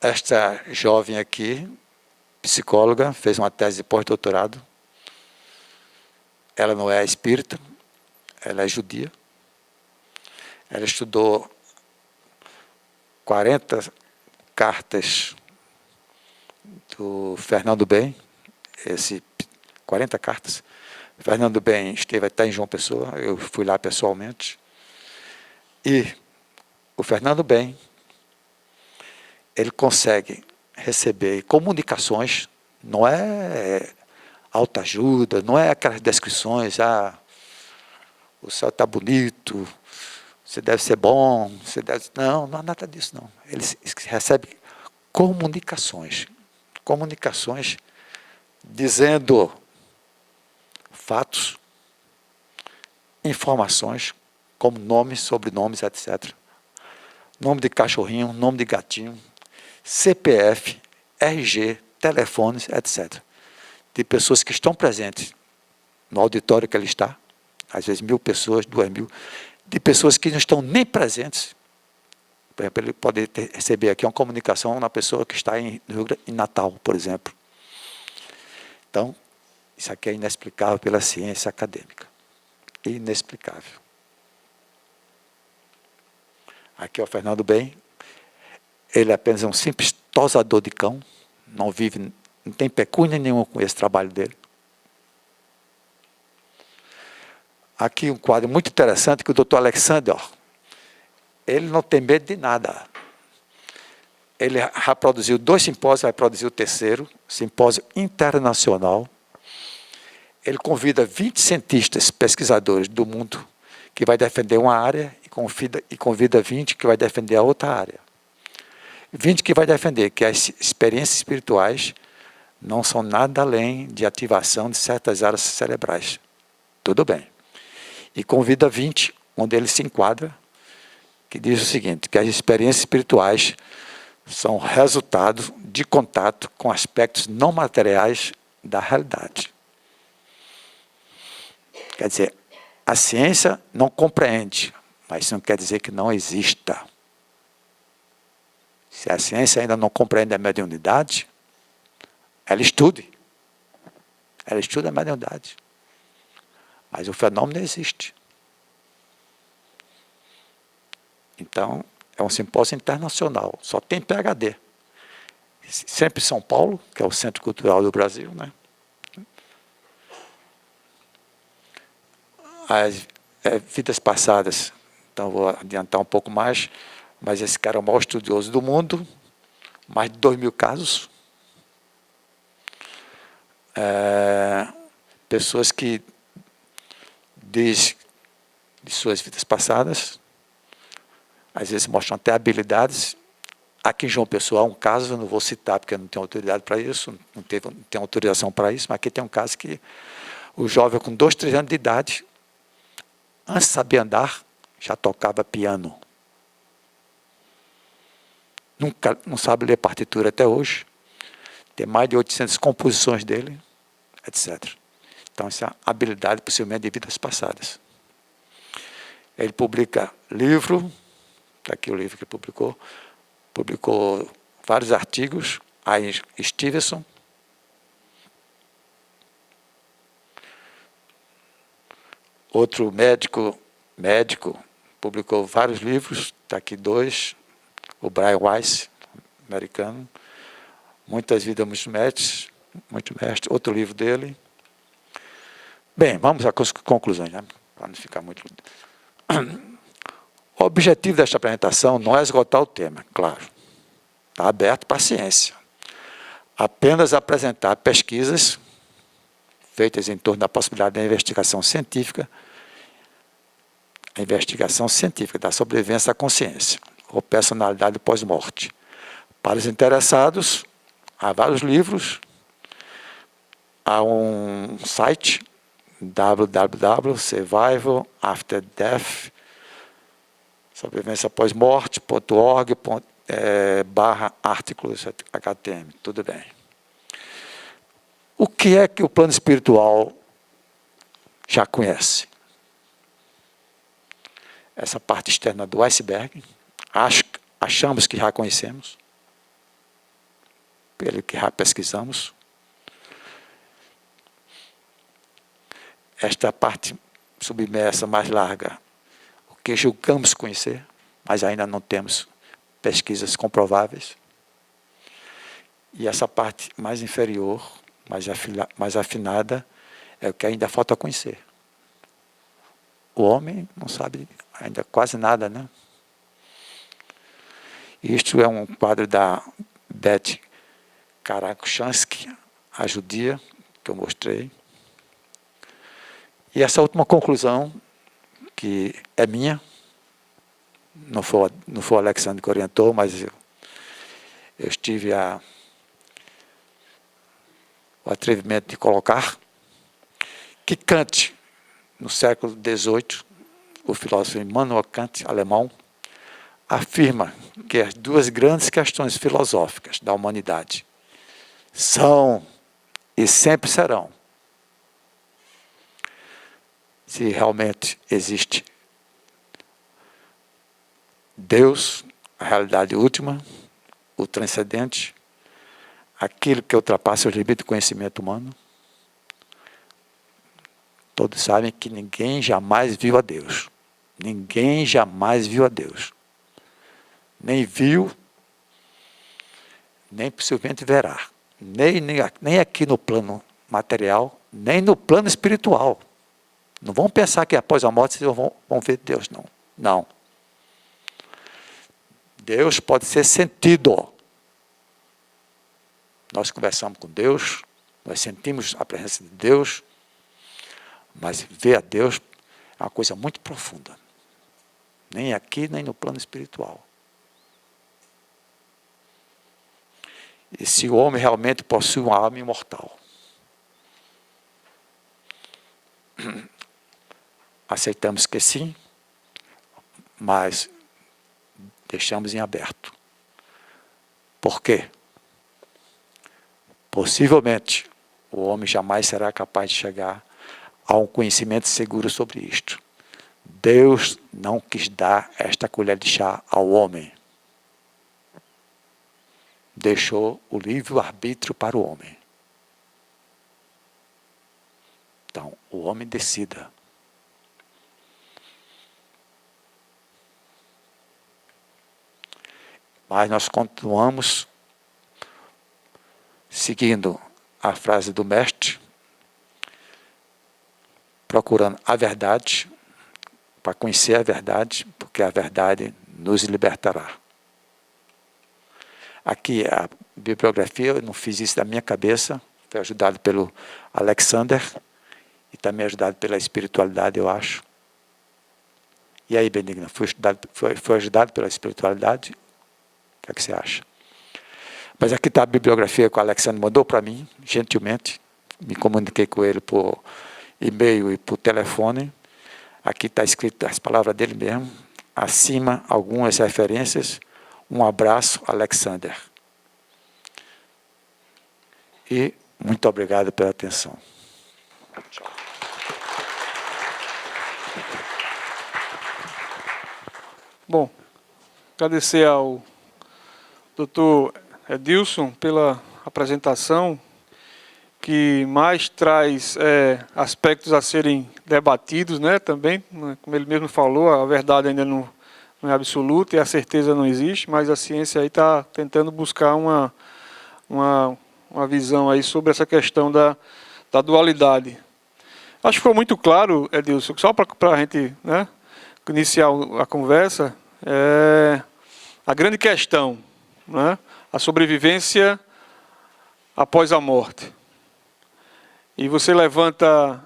Esta jovem aqui, psicóloga, fez uma tese de pós-doutorado. Ela não é espírita, ela é judia. Ela estudou 40 cartas do Fernando Bem, 40 cartas. Fernando Bem esteve até em João Pessoa, eu fui lá pessoalmente. E o Fernando Bem, ele consegue receber comunicações, não é autoajuda, não é aquelas descrições, o céu está bonito, você deve ser bom, você deve... Não, não há nada disso, não. Ele recebe comunicações dizendo fatos, informações, como nomes, sobrenomes, etc. Nome de cachorrinho, nome de gatinho, CPF, RG, telefones, etc. De pessoas que estão presentes no auditório que ele está, às vezes 1.000 pessoas, 2.000, de pessoas que não estão nem presentes. Por exemplo, ele pode receber aqui uma comunicação na pessoa que está em Natal, por exemplo. Então, isso aqui é inexplicável pela ciência acadêmica. Inexplicável. Aqui é o Fernando Bem. Ele é apenas um simples tosador de cão. Não vive, não tem pecúnia nenhuma com esse trabalho dele. Aqui um quadro muito interessante que o Dr. Alexander, ele não tem medo de nada. Ele já produziu 2 simpósios, vai produzir o 3º, simpósio internacional. Ele convida 20 cientistas, pesquisadores do mundo, que vai defender uma área, e convida 20 que vai defender a outra área. 20 que vai defender que as experiências espirituais não são nada além de ativação de certas áreas cerebrais. Tudo bem. E convida 20, onde ele se enquadra, que diz o seguinte, que as experiências espirituais são resultado de contato com aspectos não materiais da realidade. Quer dizer, a ciência não compreende, mas isso não quer dizer que não exista. Se a ciência ainda não compreende a mediunidade, ela estude. Ela estuda a mediunidade. Mas o fenômeno existe. Então, é um simpósio internacional, só tem PhD. Sempre em São Paulo, que é o Centro Cultural do Brasil, né? As vidas passadas, então vou adiantar um pouco mais, mas esse cara é o maior estudioso do mundo, mais de 2.000 casos. Pessoas que diz de suas vidas passadas, às vezes mostram até habilidades Aqui em João Pessoa há um caso, eu não vou citar porque eu não tenho autoridade para isso, não tenho autorização para isso, mas aqui tem um caso que o jovem com 2, 3 anos de idade, antes de saber andar, já tocava piano. Nunca, não sabe ler partitura até hoje. Tem mais de 800 composições dele, etc. Então, essa é a habilidade, possivelmente, de vidas passadas. Ele publica livro, está aqui o livro que publicou vários artigos, aí Stevenson, outro médico, publicou vários livros, está aqui 2, o Brian Weiss, americano, Muitas Vidas, Muito Mestre, outro livro dele. Bem, vamos às conclusões, né? Para não ficar muito... O objetivo desta apresentação não é esgotar o tema, claro. Está aberto para a ciência. Apenas apresentar pesquisas feitas em torno da possibilidade da investigação científica, a investigação científica da sobrevivência da consciência, ou personalidade pós-morte. Para os interessados, há vários livros, há um site, www.survivalafterdeath, sobrevivência pós-morte.org, /artigos HTM, tudo bem. O que é que o plano espiritual já conhece? Essa parte externa do iceberg, achamos que já conhecemos, pelo que já pesquisamos. Esta parte submersa mais larga, o que julgamos conhecer, mas ainda não temos pesquisas comprováveis. E essa parte mais inferior, mais afinada, é o que ainda falta conhecer. O homem não sabe ainda quase nada, né? Isto é um quadro da Beth Karachansky, a judia, que eu mostrei. E essa última conclusão, que é minha, não foi o Alexandre que orientou, mas eu tive o atrevimento de colocar, que Kant, no século XVIII, o filósofo Immanuel Kant, alemão, afirma que as 2 grandes questões filosóficas da humanidade são e sempre serão se realmente existe Deus, a realidade última, o transcendente, aquilo que ultrapassa os limites do conhecimento humano. Todos sabem que ninguém jamais viu a Deus. Ninguém jamais viu a Deus. Nem viu, nem possivelmente verá. Nem aqui no plano material, nem no plano espiritual. Não vão pensar que após a morte vocês vão ver Deus, não. Não. Deus pode ser sentido. Nós conversamos com Deus, nós sentimos a presença de Deus, mas ver a Deus é uma coisa muito profunda. Nem aqui, nem no plano espiritual. E se o homem realmente possui uma alma imortal, aceitamos que sim, mas deixamos em aberto. Por quê? Possivelmente, o homem jamais será capaz de chegar a um conhecimento seguro sobre isto. Deus não quis dar esta colher de chá ao homem. Deixou o livre-arbítrio para o homem. Então, o homem decida. Mas nós continuamos seguindo a frase do mestre, procurando a verdade, para conhecer a verdade, porque a verdade nos libertará. Aqui a bibliografia, eu não fiz isso da minha cabeça, foi ajudado pelo Alexander, e também ajudado pela espiritualidade, eu acho. E aí, Benigna, foi ajudado pela espiritualidade? que é que você acha? Mas aqui está a bibliografia que o Alexandre mandou para mim, gentilmente. Me comuniquei com ele por e-mail e por telefone. Aqui está escrito as palavras dele mesmo. Acima, algumas referências. Um abraço, Alexander. E muito obrigado pela atenção. Tchau. Bom, agradecer ao Dr. Edilson pela apresentação, que mais traz aspectos a serem debatidos, né, também, como ele mesmo falou, a verdade ainda não é absoluta e a certeza não existe, mas a ciência aí está tentando buscar uma visão aí sobre essa questão da dualidade. Acho que ficou muito claro, Edilson, só para a gente, né, iniciar a conversa, a grande questão, né, a sobrevivência após a morte. E você levanta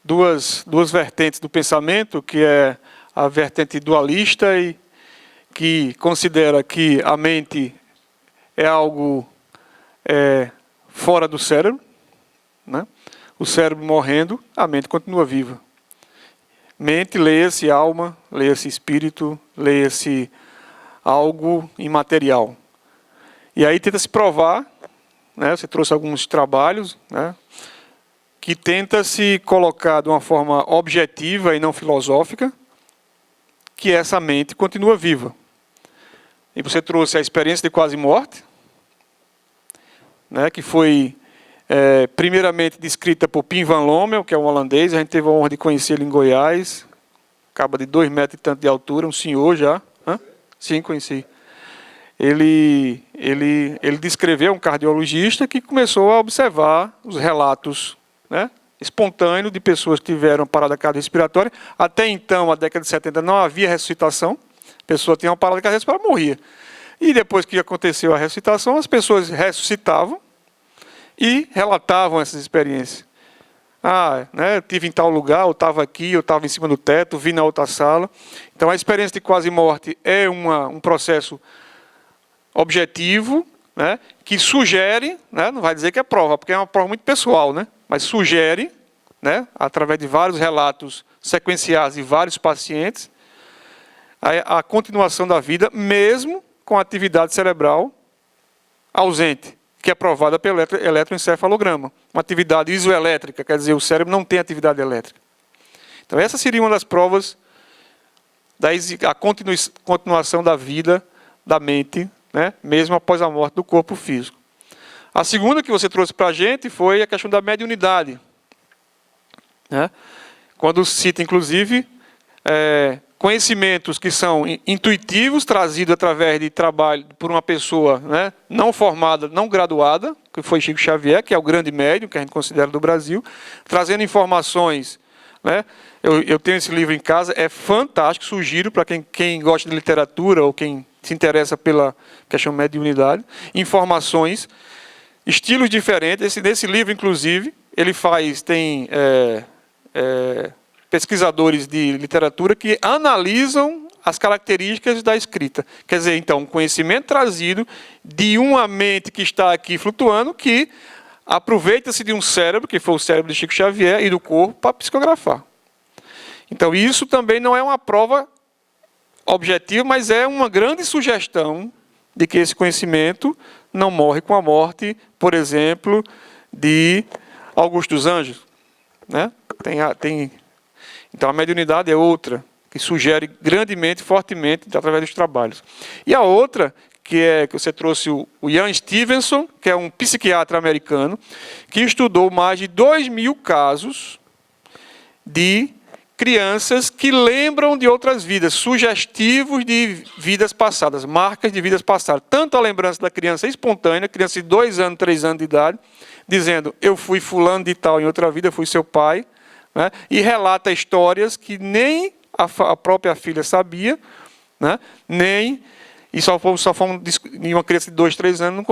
duas vertentes do pensamento, que é a vertente dualista, e que considera que a mente é algo fora do cérebro, né? O cérebro morrendo, a mente continua viva. Mente, leia-se alma, leia-se espírito, leia-se algo imaterial. E aí tenta se provar, né? Você trouxe alguns trabalhos, né, que tenta se colocar de uma forma objetiva e não filosófica, que essa mente continua viva. E você trouxe a experiência de quase morte, né, que foi primeiramente descrita por Pim van Lommel, que é um holandês. A gente teve a honra de conhecer ele em Goiás, acaba de 2 metros e tanto de altura, um senhor já. Hã? Sim, conheci. Ele descreveu, um cardiologista que começou a observar os relatos, né, espontâneos de pessoas que tiveram parada cardiorrespiratória. Até então, na década de 70, não havia ressuscitação. A pessoa tinha uma parada cardiorrespiratória e morria. E depois que aconteceu a ressuscitação, as pessoas ressuscitavam e relatavam essas experiências. Né, eu estive em tal lugar, eu estava aqui, eu estava em cima do teto, vi na outra sala. Então, a experiência de quase morte é um processo objetivo, né, que sugere, né, não vai dizer que é prova, porque é uma prova muito pessoal, né, mas sugere, né, através de vários relatos sequenciais de vários pacientes, a continuação da vida, mesmo com atividade cerebral ausente, que é provada pelo eletroencefalograma. Uma atividade isoelétrica, quer dizer, o cérebro não tem atividade elétrica. Então, essa seria uma das provas da continuação da vida da mente, né, mesmo após a morte do corpo físico. A segunda que você trouxe para a gente foi a questão da mediunidade, né, quando cita, inclusive, conhecimentos que são intuitivos, trazidos através de trabalho por uma pessoa, né, não formada, não graduada, que foi Chico Xavier, que é o grande médium que a gente considera do Brasil, trazendo informações, né. Eu tenho esse livro em casa, é fantástico, sugiro para quem gosta de literatura ou quem se interessa pela questão de mediunidade, informações, estilos diferentes. Nesse livro, inclusive, ele tem pesquisadores de literatura que analisam as características da escrita. Quer dizer, então, um conhecimento trazido de uma mente que está aqui flutuando, que aproveita-se de um cérebro, que foi o cérebro de Chico Xavier, e do corpo para psicografar. Então, isso também não é uma prova objetiva, mas é uma grande sugestão de que esse conhecimento não morre com a morte, por exemplo, de Augusto dos Anjos, né? Então, a mediunidade é outra, que sugere grandemente, fortemente, através dos trabalhos. E a outra, que você trouxe o Ian Stevenson, que é um psiquiatra americano, que estudou mais de 2.000 casos de crianças que lembram de outras vidas, sugestivos de vidas passadas, marcas de vidas passadas. Tanto a lembrança da criança espontânea, criança de 2 anos, 3 anos de idade, dizendo, eu fui fulano de tal em outra vida, fui seu pai, né? E relata histórias que nem a própria filha sabia, né? E só em uma criança de 2, 3 anos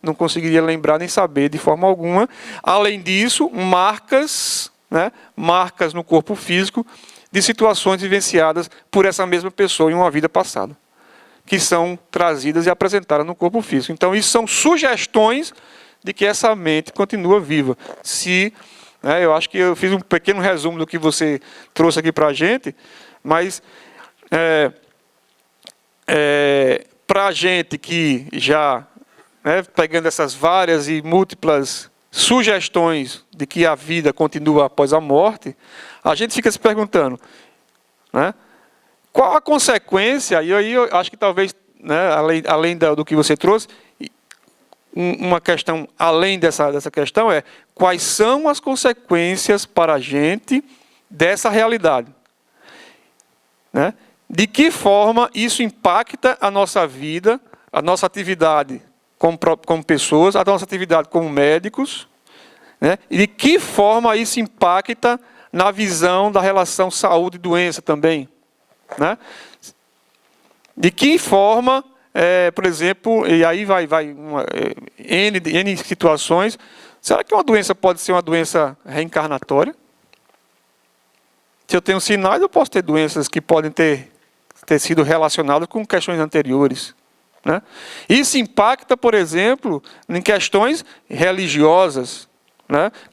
não conseguiria lembrar nem saber de forma alguma. Além disso, marcas, né, marcas no corpo físico de situações vivenciadas por essa mesma pessoa em uma vida passada. que são trazidas e apresentadas no corpo físico. Então, isso são sugestões de que essa mente continua viva. Eu acho que eu fiz um pequeno resumo do que você trouxe aqui para a gente, mas para a gente que já, pegando essas várias e múltiplas sugestões de que a vida continua após a morte, a gente fica se perguntando, qual a consequência, e aí eu acho que talvez, além do que você trouxe, uma questão além dessa questão é quais são as consequências para a gente dessa realidade. De que forma isso impacta a nossa vida, a nossa atividade como pessoas, a nossa atividade como médicos, e de que forma isso impacta na visão da relação saúde e doença também. De que forma, por exemplo, e aí vai N situações, será que uma doença pode ser uma doença reencarnatória? Se eu tenho sinais, eu posso ter doenças que podem ter sido relacionadas com questões anteriores. Isso impacta, por exemplo, em questões religiosas.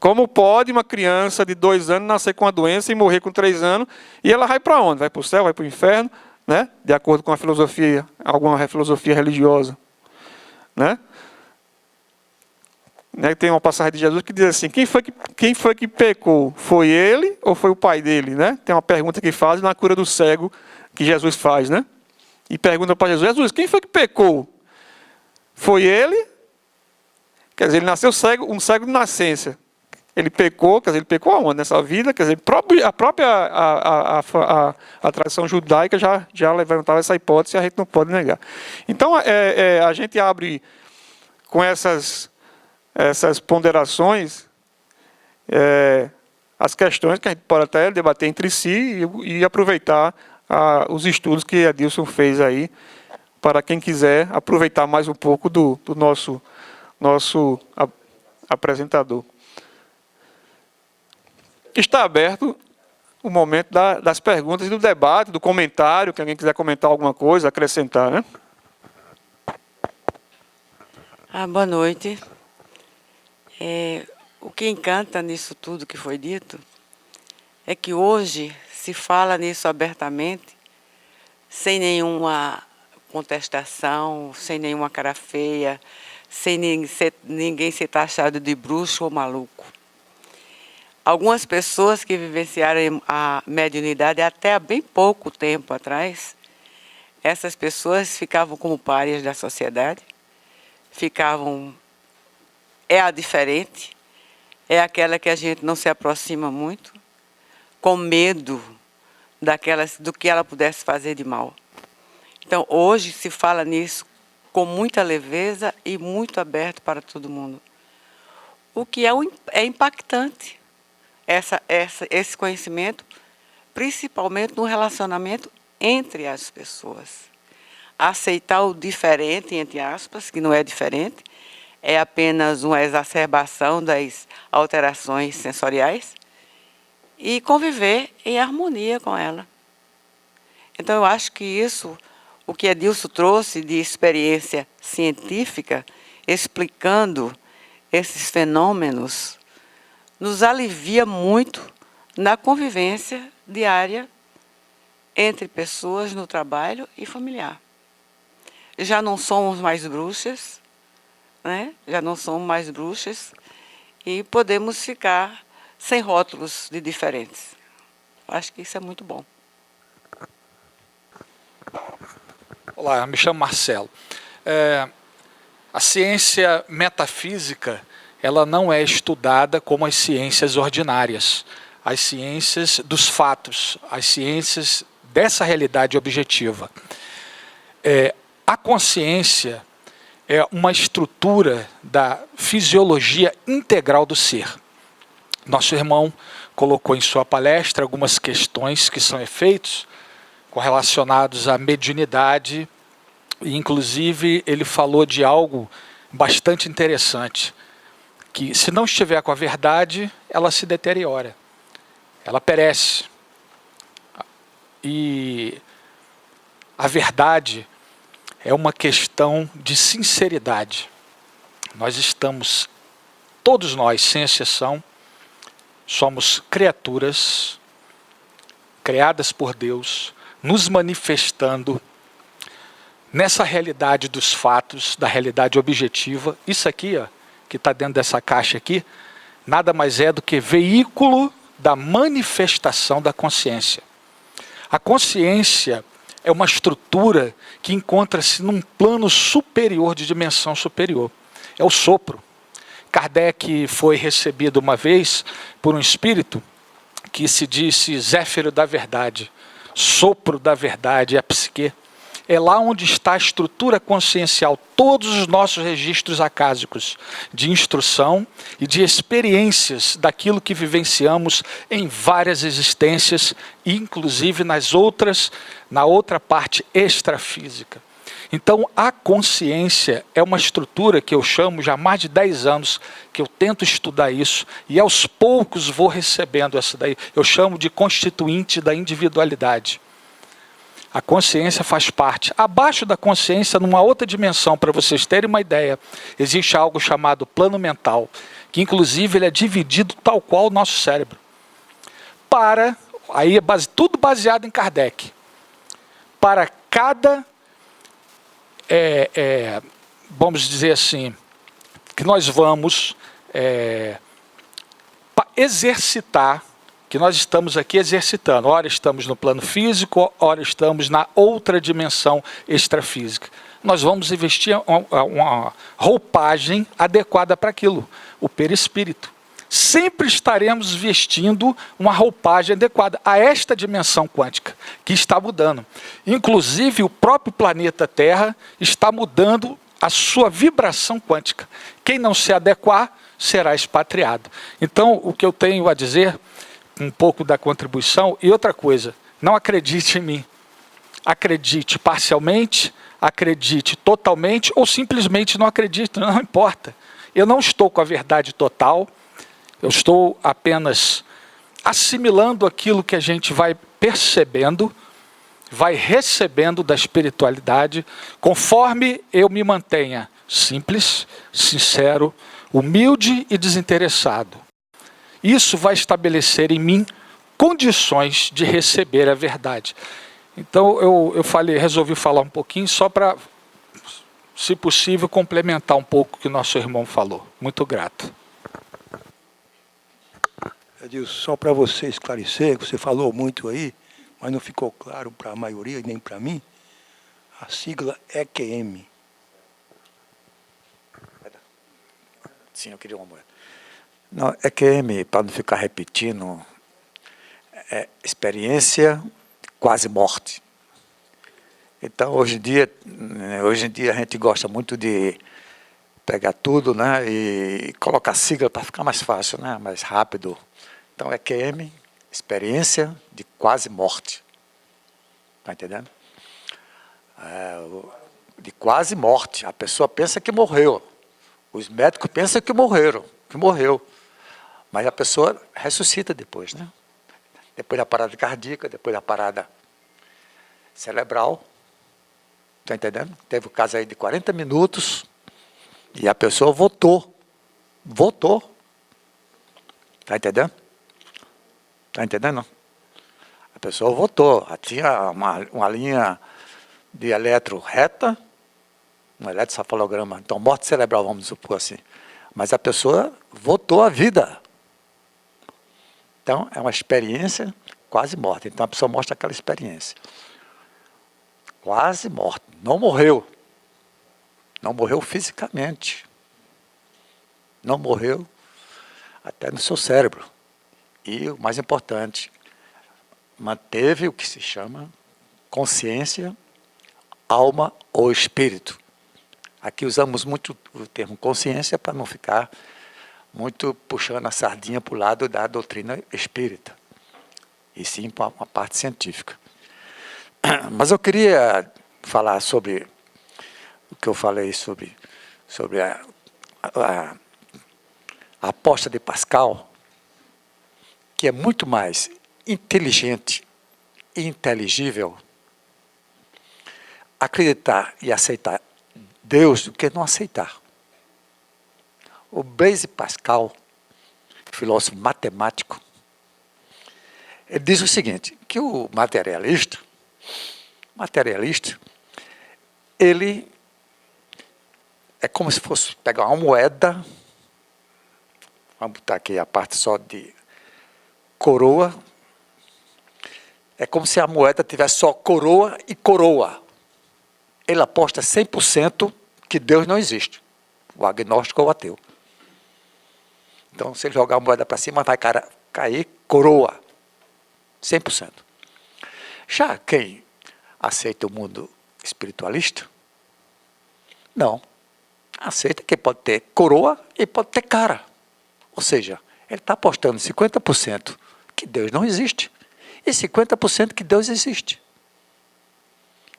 Como pode uma criança de 2 anos nascer com uma doença e morrer com 3 anos, e ela vai para onde? Vai para o céu, vai para o inferno, de acordo com a filosofia, alguma filosofia religiosa. Tem uma passagem de Jesus que diz assim, quem foi que pecou? Foi ele ou foi o pai dele? Tem uma pergunta que faz na cura do cego, que Jesus faz. E pergunta para Jesus, quem foi que pecou? Foi ele? Quer dizer, ele nasceu cego, um cego de nascença. Ele pecou, quer dizer, ele pecou aonde? Nessa vida, quer dizer, a própria tradição judaica já levantava essa hipótese e a gente não pode negar. Então, a gente abre com essas ponderações as questões que a gente pode até debater entre si e aproveitar os estudos que Adilson fez aí, para quem quiser aproveitar mais um pouco do nosso apresentador. Está aberto o momento das perguntas e do debate, do comentário, que alguém quiser comentar alguma coisa, acrescentar, Boa noite. O que encanta nisso tudo que foi dito é que hoje se fala nisso abertamente, sem nenhuma contestação, sem nenhuma cara feia, sem ninguém ser taxado de bruxo ou maluco. Algumas pessoas que vivenciaram a mediunidade até há bem pouco tempo atrás, essas pessoas ficavam como párias da sociedade, é a diferente, é aquela que a gente não se aproxima muito, com medo do que ela pudesse fazer de mal. Então, hoje se fala nisso com muita leveza e muito aberto para todo mundo. O que é impactante, esse conhecimento, principalmente no relacionamento entre as pessoas. Aceitar o diferente, entre aspas, que não é diferente, é apenas uma exacerbação das alterações sensoriais, e conviver em harmonia com ela. Então, eu acho que isso, o que Adilson trouxe de experiência científica, explicando esses fenômenos, nos alivia muito na convivência diária entre pessoas no trabalho e familiar. Já não somos mais bruxas, Já não somos mais bruxas e podemos ficar sem rótulos de diferentes. Acho que isso é muito bom. Olá, eu me chamo Marcelo. A ciência metafísica, ela não é estudada como as ciências ordinárias, as ciências dos fatos, as ciências dessa realidade objetiva. A consciência é uma estrutura da fisiologia integral do ser. Nosso irmão colocou em sua palestra algumas questões que são efeitos correlacionados à mediunidade, e inclusive ele falou de algo bastante interessante, que se não estiver com a verdade, ela se deteriora, ela perece. E a verdade, é uma questão de sinceridade. Nós estamos, todos nós, sem exceção, somos criaturas criadas por Deus, nos manifestando nessa realidade dos fatos, da realidade objetiva. Isso aqui, ó, que está dentro dessa caixa aqui, nada mais é do que veículo da manifestação da consciência. A consciência é uma estrutura que encontra-se num plano superior, de dimensão superior. É o sopro. Kardec foi recebido uma vez por um espírito que se disse Zéfiro da verdade, sopro da verdade, a psique. É lá onde está a estrutura consciencial, todos os nossos registros acásicos de instrução e de experiências daquilo que vivenciamos em várias existências, inclusive na outra parte extrafísica. Então, a consciência é uma estrutura que eu chamo, já há mais de 10 anos, que eu tento estudar isso, e aos poucos vou recebendo essa daí. Eu chamo de constituinte da individualidade. A consciência faz parte. Abaixo da consciência, numa outra dimensão, para vocês terem uma ideia, existe algo chamado plano mental, que inclusive ele é dividido tal qual o nosso cérebro. Aí é tudo baseado em Kardec. Para cada vamos dizer assim, que nós vamos exercitar, que nós estamos aqui exercitando. Ora estamos no plano físico, ora estamos na outra dimensão extrafísica. Nós vamos investir uma roupagem adequada para aquilo, o perispírito. Sempre estaremos vestindo uma roupagem adequada a esta dimensão quântica, que está mudando. Inclusive, o próprio planeta Terra está mudando a sua vibração quântica. Quem não se adequar, será expatriado. Então, o que eu tenho a dizer, um pouco da contribuição, e outra coisa, não acredite em mim. Acredite parcialmente, acredite totalmente, ou simplesmente não acredite, não importa. Eu não estou com a verdade total, eu estou apenas assimilando aquilo que a gente vai percebendo, vai recebendo da espiritualidade, conforme eu me mantenha simples, sincero, humilde e desinteressado. Isso vai estabelecer em mim condições de receber a verdade. Então resolvi falar um pouquinho só para, se possível, complementar um pouco o que o nosso irmão falou. Muito grato. Edilson, só para você esclarecer, você falou muito aí, mas não ficou claro para a maioria e nem para mim, a sigla EQM. Sim, eu queria uma moeda. Não, EQM, para não ficar repetindo, é experiência quase morte. Então, hoje em dia a gente gosta muito de pegar tudo, né, e colocar sigla para ficar mais fácil, né, mais rápido. Então, EQM, experiência de quase morte. Está entendendo? De quase morte. A pessoa pensa que morreu. Os médicos pensam que morreu. Mas a pessoa ressuscita depois, né? Depois da parada cardíaca, depois da parada cerebral. Está entendendo? Teve o caso aí de 40 minutos e a pessoa votou. Está entendendo? Está entendendo? A pessoa votou. Tinha uma linha de eletro reta, um eletrocefalograma. Então, morte cerebral, vamos supor assim. Mas a pessoa votou a vida. Então, é uma experiência quase morta. Então, a pessoa mostra aquela experiência. Quase morta. Não morreu. Não morreu fisicamente. Não morreu até no seu cérebro. E o mais importante, manteve o que se chama consciência, alma ou espírito. Aqui usamos muito o termo consciência para não ficar muito puxando a sardinha para o lado da doutrina espírita, e sim para uma parte científica. Mas eu queria falar sobre o que eu falei sobre a aposta de Pascal, que é muito mais inteligente e inteligível acreditar e aceitar Deus do que não aceitar. O Blaise Pascal, filósofo matemático, ele diz o seguinte, que o materialista, ele é como se fosse pegar uma moeda, vamos botar aqui a parte só de coroa, é como se a moeda tivesse só coroa e coroa. Ele aposta 100% que Deus não existe, o agnóstico ou o ateu. Então, se ele jogar a moeda para cima, vai cair coroa, 100%. Já quem aceita o mundo espiritualista, não. Aceita que pode ter coroa e pode ter cara. Ou seja, ele está apostando 50% que Deus não existe e 50% que Deus existe.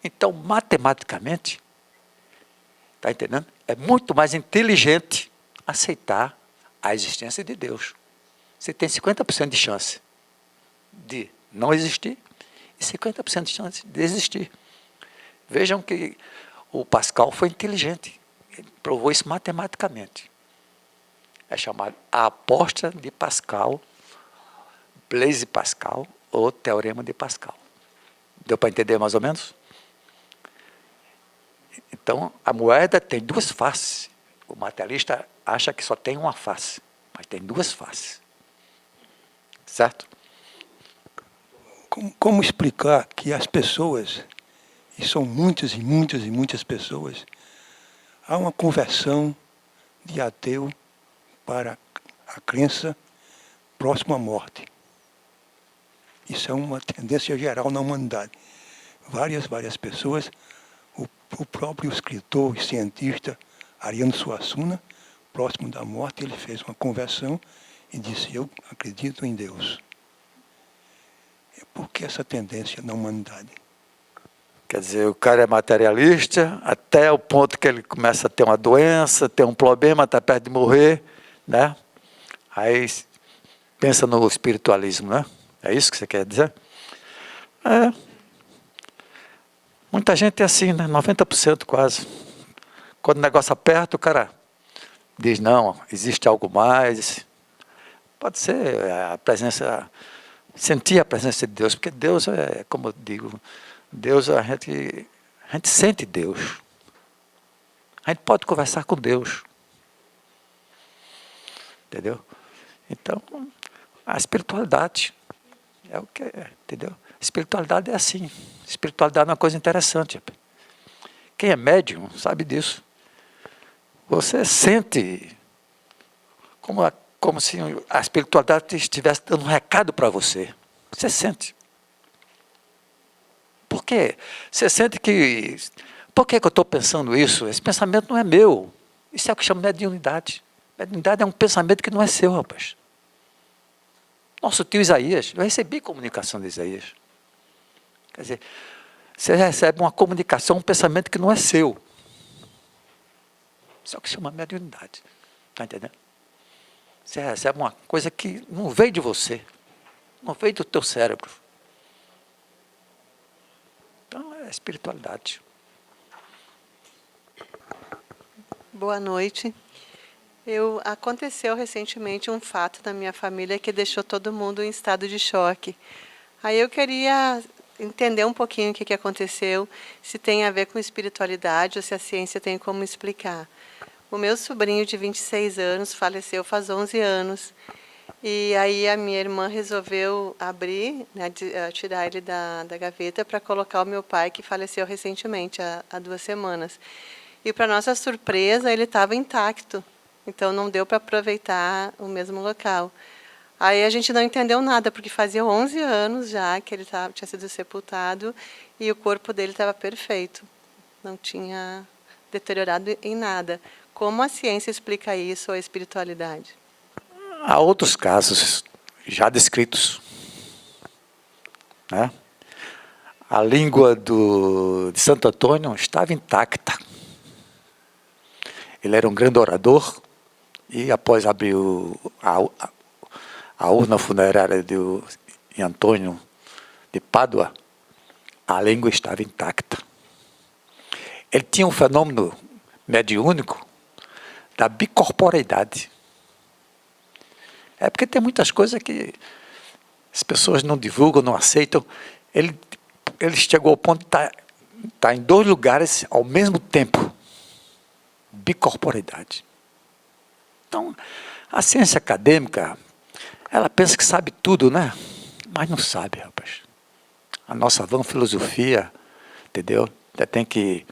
Então, matematicamente, está entendendo? É muito mais inteligente aceitar a existência de Deus. Você tem 50% de chance de não existir e 50% de chance de existir. Vejam que o Pascal foi inteligente. Ele provou isso matematicamente. É chamado a aposta de Pascal, Blaise Pascal, ou Teorema de Pascal. Deu para entender mais ou menos? Então, a moeda tem duas faces. O materialista acha que só tem uma face, mas tem duas faces. Certo? Como explicar que as pessoas, e são muitas e muitas e muitas pessoas, há uma conversão de ateu para a crença próxima à morte? Isso é uma tendência geral na humanidade. Várias pessoas, o próprio escritor e cientista Ariano Suassuna, próximo da morte, ele fez uma conversão e disse, eu acredito em Deus. Por que essa tendência na humanidade? Quer dizer, o cara é materialista até o ponto que ele começa a ter uma doença, ter um problema, está perto de morrer, né? Aí pensa no espiritualismo, né? É isso que você quer dizer? É. Muita gente é assim, né? 90% quase. Quando o negócio aperta, o cara diz, não, existe algo mais. Pode ser a presença, sentir a presença de Deus, porque Deus é, como eu digo, Deus, a gente sente Deus. A gente pode conversar com Deus. Entendeu? Então, a espiritualidade é o que é, entendeu? A espiritualidade é assim. A espiritualidade é uma coisa interessante. Quem é médium sabe disso. Você sente como se a espiritualidade estivesse dando um recado para você. Você sente. Por quê? Você sente que... Por que eu estou pensando isso? Esse pensamento não é meu. Isso é o que chama de mediunidade. Mediunidade é um pensamento que não é seu, rapaz. Nosso tio Isaías, eu recebi comunicação de Isaías. Quer dizer, você recebe uma comunicação, um pensamento que não é seu. Isso é o que chama de mediunidade. Está entendendo? Você recebe uma coisa que não veio de você. Não veio do teu cérebro. Então, é espiritualidade. Boa noite. Aconteceu recentemente um fato na minha família que deixou todo mundo em estado de choque. Aí eu queria entender um pouquinho o que aconteceu, se tem a ver com espiritualidade ou se a ciência tem como explicar. O meu sobrinho de 26 anos faleceu faz 11 anos. E aí a minha irmã resolveu abrir, né, tirar ele da gaveta para colocar o meu pai, que faleceu recentemente, há 2 semanas. E, para nossa surpresa, ele estava intacto. Então, não deu para aproveitar o mesmo local. Aí a gente não entendeu nada, porque fazia 11 anos já que ele tinha sido sepultado e o corpo dele estava perfeito. Não tinha deteriorado em nada. Como a ciência explica isso, ou a espiritualidade? Há outros casos já descritos. Né? A língua de Santo Antônio estava intacta. Ele era um grande orador e, após abrir a urna funerária de Antônio de Pádua, a língua estava intacta. ele tinha um fenômeno mediúnico da bicorporeidade. É porque tem muitas coisas que as pessoas não divulgam, não aceitam. Ele chegou ao ponto de estar em 2 lugares ao mesmo tempo. Bicorporeidade. Então, a ciência acadêmica, ela pensa que sabe tudo, né? Mas não sabe, rapaz. A nossa vã filosofia, entendeu? Tem que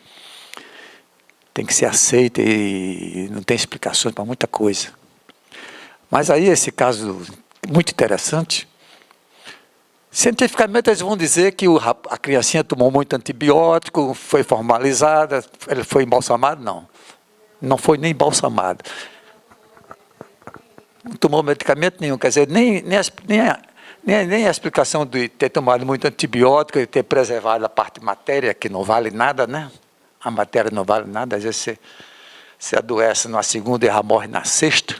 ser aceita e não tem explicações para muita coisa. Mas aí esse caso muito interessante, cientificamente eles vão dizer que a criancinha tomou muito antibiótico, foi formalizada, ele foi embalsamado? Não. Não foi nem embalsamado. Não tomou medicamento nenhum, quer dizer, nem a explicação de ter tomado muito antibiótico e ter preservado a parte matéria, que não vale nada, né? A matéria não vale nada, às vezes você adoece na segunda e já morre na sexta.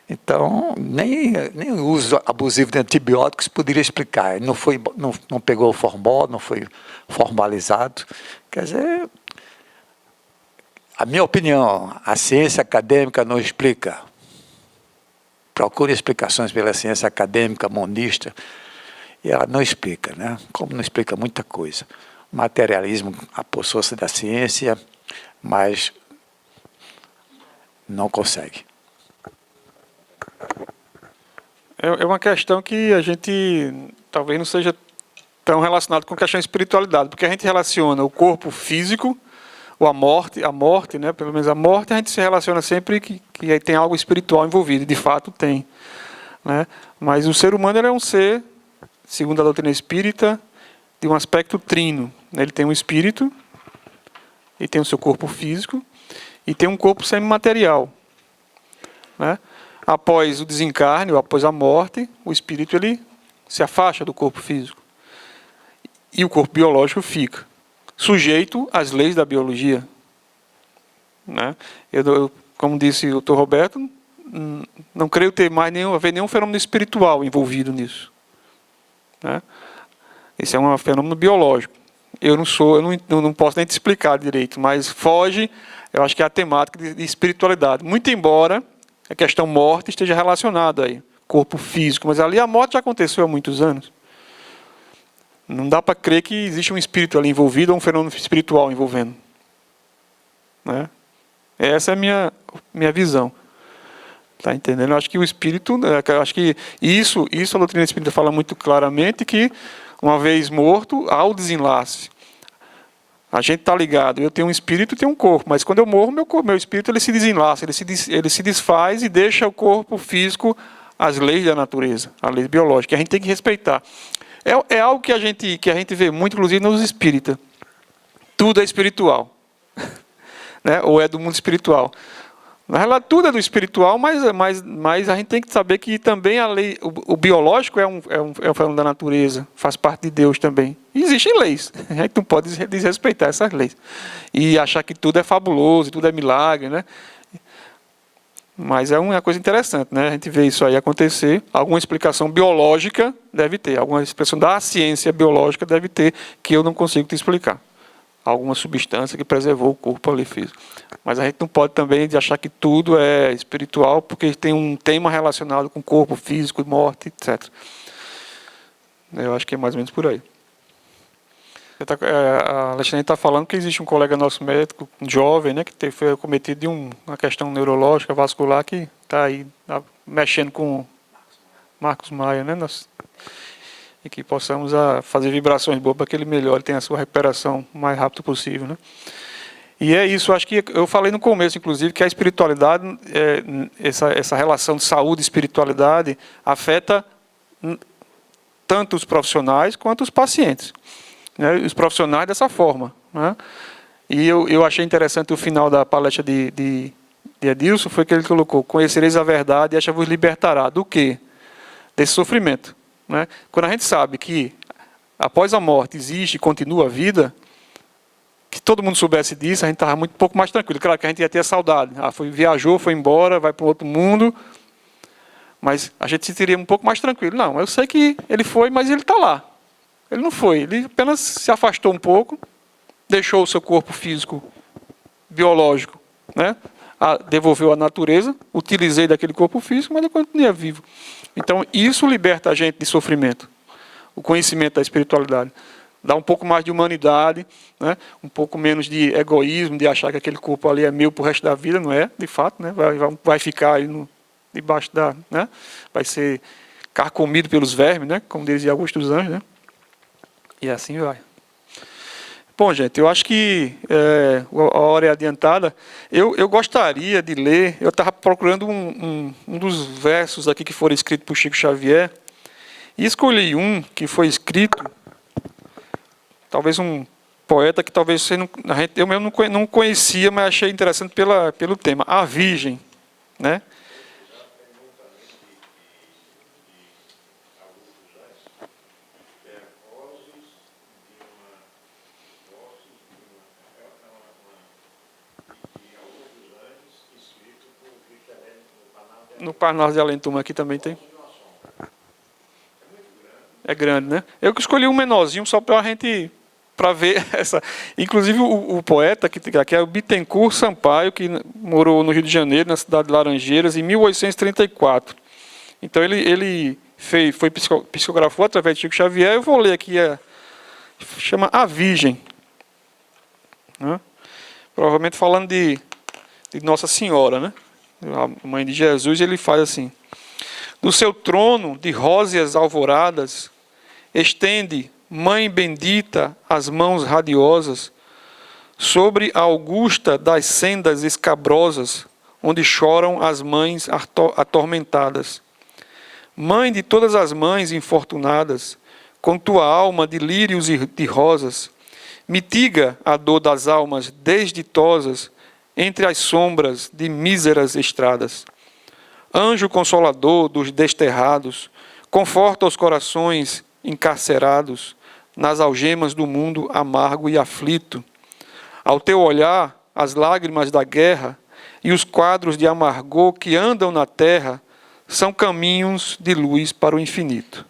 Então, nem o uso abusivo de antibióticos poderia explicar. Ele não pegou o formol, não foi formalizado. Quer dizer, a minha opinião, a ciência acadêmica não explica. Procure explicações pela ciência acadêmica monista, e ela não explica, né? Como não explica muita coisa. O materialismo apossou-se da ciência, mas não consegue. É uma questão que a gente talvez não seja tão relacionado com a questão de espiritualidade, porque a gente relaciona o corpo físico, ou a morte, né? Pelo menos a morte, a gente se relaciona sempre que aí tem algo espiritual envolvido, e de fato tem, né? Mas o ser humano ele é um ser, segundo a doutrina espírita, de um aspecto trino. Ele tem um espírito, ele tem o seu corpo físico, e tem um corpo semimaterial, né? Após o desencarne, ou após a morte, o espírito ele se afasta do corpo físico. E o corpo biológico fica sujeito às leis da biologia, né? Como disse o Dr. Roberto, não creio ter mais haver nenhum fenômeno espiritual envolvido nisso, né? Esse é um fenômeno biológico. Eu não posso nem te explicar direito, mas foge, eu acho que é a temática de espiritualidade. Muito embora a questão morte esteja relacionada aí, corpo físico, mas ali a morte já aconteceu há muitos anos. Não dá para crer que existe um espírito ali envolvido ou um fenômeno espiritual envolvendo, né? Essa é a minha visão. Tá entendendo? Eu acho que o espírito, acho que isso a doutrina espírita fala muito claramente que, uma vez morto, há o desenlace. A gente está ligado, eu tenho um espírito e tenho um corpo, mas quando eu morro, meu espírito ele se desenlaça, ele se desfaz e deixa o corpo físico às leis da natureza, a lei biológica, que a gente tem que respeitar. É algo que a gente vê muito, inclusive, nos espíritas. Tudo é espiritual, né? Ou é do mundo espiritual. Na realidade, tudo é do espiritual, mas a gente tem que saber que também a lei, o biológico é um fenômeno da natureza, faz parte de Deus também. E existem leis, a gente não pode desrespeitar essas leis. E achar que tudo é fabuloso, tudo é milagre, né? Mas é uma coisa interessante, né? A gente vê isso aí acontecer. Alguma explicação biológica deve ter, alguma expressão da ciência biológica deve ter, que eu não consigo te explicar. Alguma substância que preservou o corpo ali físico. Mas a gente não pode também achar que tudo é espiritual, porque tem um tema relacionado com corpo físico, morte, etc. Eu acho que é mais ou menos por aí. A Alexandre está falando que existe um colega nosso médico, jovem, né, que foi cometido de uma questão neurológica, vascular, que está aí mexendo com Marcos Maia, né, e que possamos fazer vibrações boas para que ele melhore, tenha a sua recuperação o mais rápido possível, né? E é isso, acho que eu falei no começo, inclusive, que a espiritualidade, essa relação de saúde e espiritualidade afeta tanto os profissionais quanto os pacientes, né? Os profissionais dessa forma, né? E eu achei interessante o final da palestra de Adilson, foi que ele colocou: conhecereis a verdade e esta vos libertará. Do quê? Desse sofrimento, né? Quando a gente sabe que após a morte existe e continua a vida, que todo mundo soubesse disso, a gente estava um pouco mais tranquilo. Claro que a gente ia ter saudade. Viajou, foi embora, vai para um outro mundo, mas a gente se sentiria um pouco mais tranquilo. Não, eu sei que ele foi, mas ele está lá. Ele não foi, ele apenas se afastou um pouco deixou o seu corpo físico, biológico, né? Devolveu à natureza, utilizei daquele corpo físico, mas ele continua vivo. Então, isso liberta a gente de sofrimento. O conhecimento da espiritualidade. Dá um pouco mais de humanidade, né? Um pouco menos de egoísmo, de achar que aquele corpo ali é meu para o resto da vida, não é? De fato, né? Vai ficar aí debaixo da... Né? Vai ser carcomido pelos vermes, né? Como dizia Augusto dos Anjos, né? E assim vai. Bom, gente, eu acho que a hora é adiantada. Eu gostaria de ler, eu estava procurando um dos versos aqui que foram escritos por Chico Xavier, e escolhi um que foi escrito, talvez um poeta que talvez você não, eu mesmo não conhecia, mas achei interessante pelo tema, A Virgem, né? No Parnaso de Além Túmulo aqui também tem. É grande, né? Eu que escolhi um menorzinho só para a gente, para ver essa. Inclusive o poeta que é o Bittencourt Sampaio, que morou no Rio de Janeiro, na cidade de Laranjeiras, em 1834. Então ele psicografou através de Chico Xavier. Eu vou ler aqui, chama A Virgem, né? Provavelmente falando de Nossa Senhora, né? A mãe de Jesus. Ele faz assim: do seu trono de róseas alvoradas, estende, mãe bendita, as mãos radiosas sobre a augusta das sendas escabrosas, onde choram as mães atormentadas. Mãe de todas as mães infortunadas, com tua alma de lírios e de rosas, mitiga a dor das almas desditosas entre as sombras de míseras estradas. Anjo consolador dos desterrados, conforta os corações encarcerados nas algemas do mundo amargo e aflito. Ao teu olhar, as lágrimas da guerra e os quadros de amargor que andam na terra são caminhos de luz para o infinito.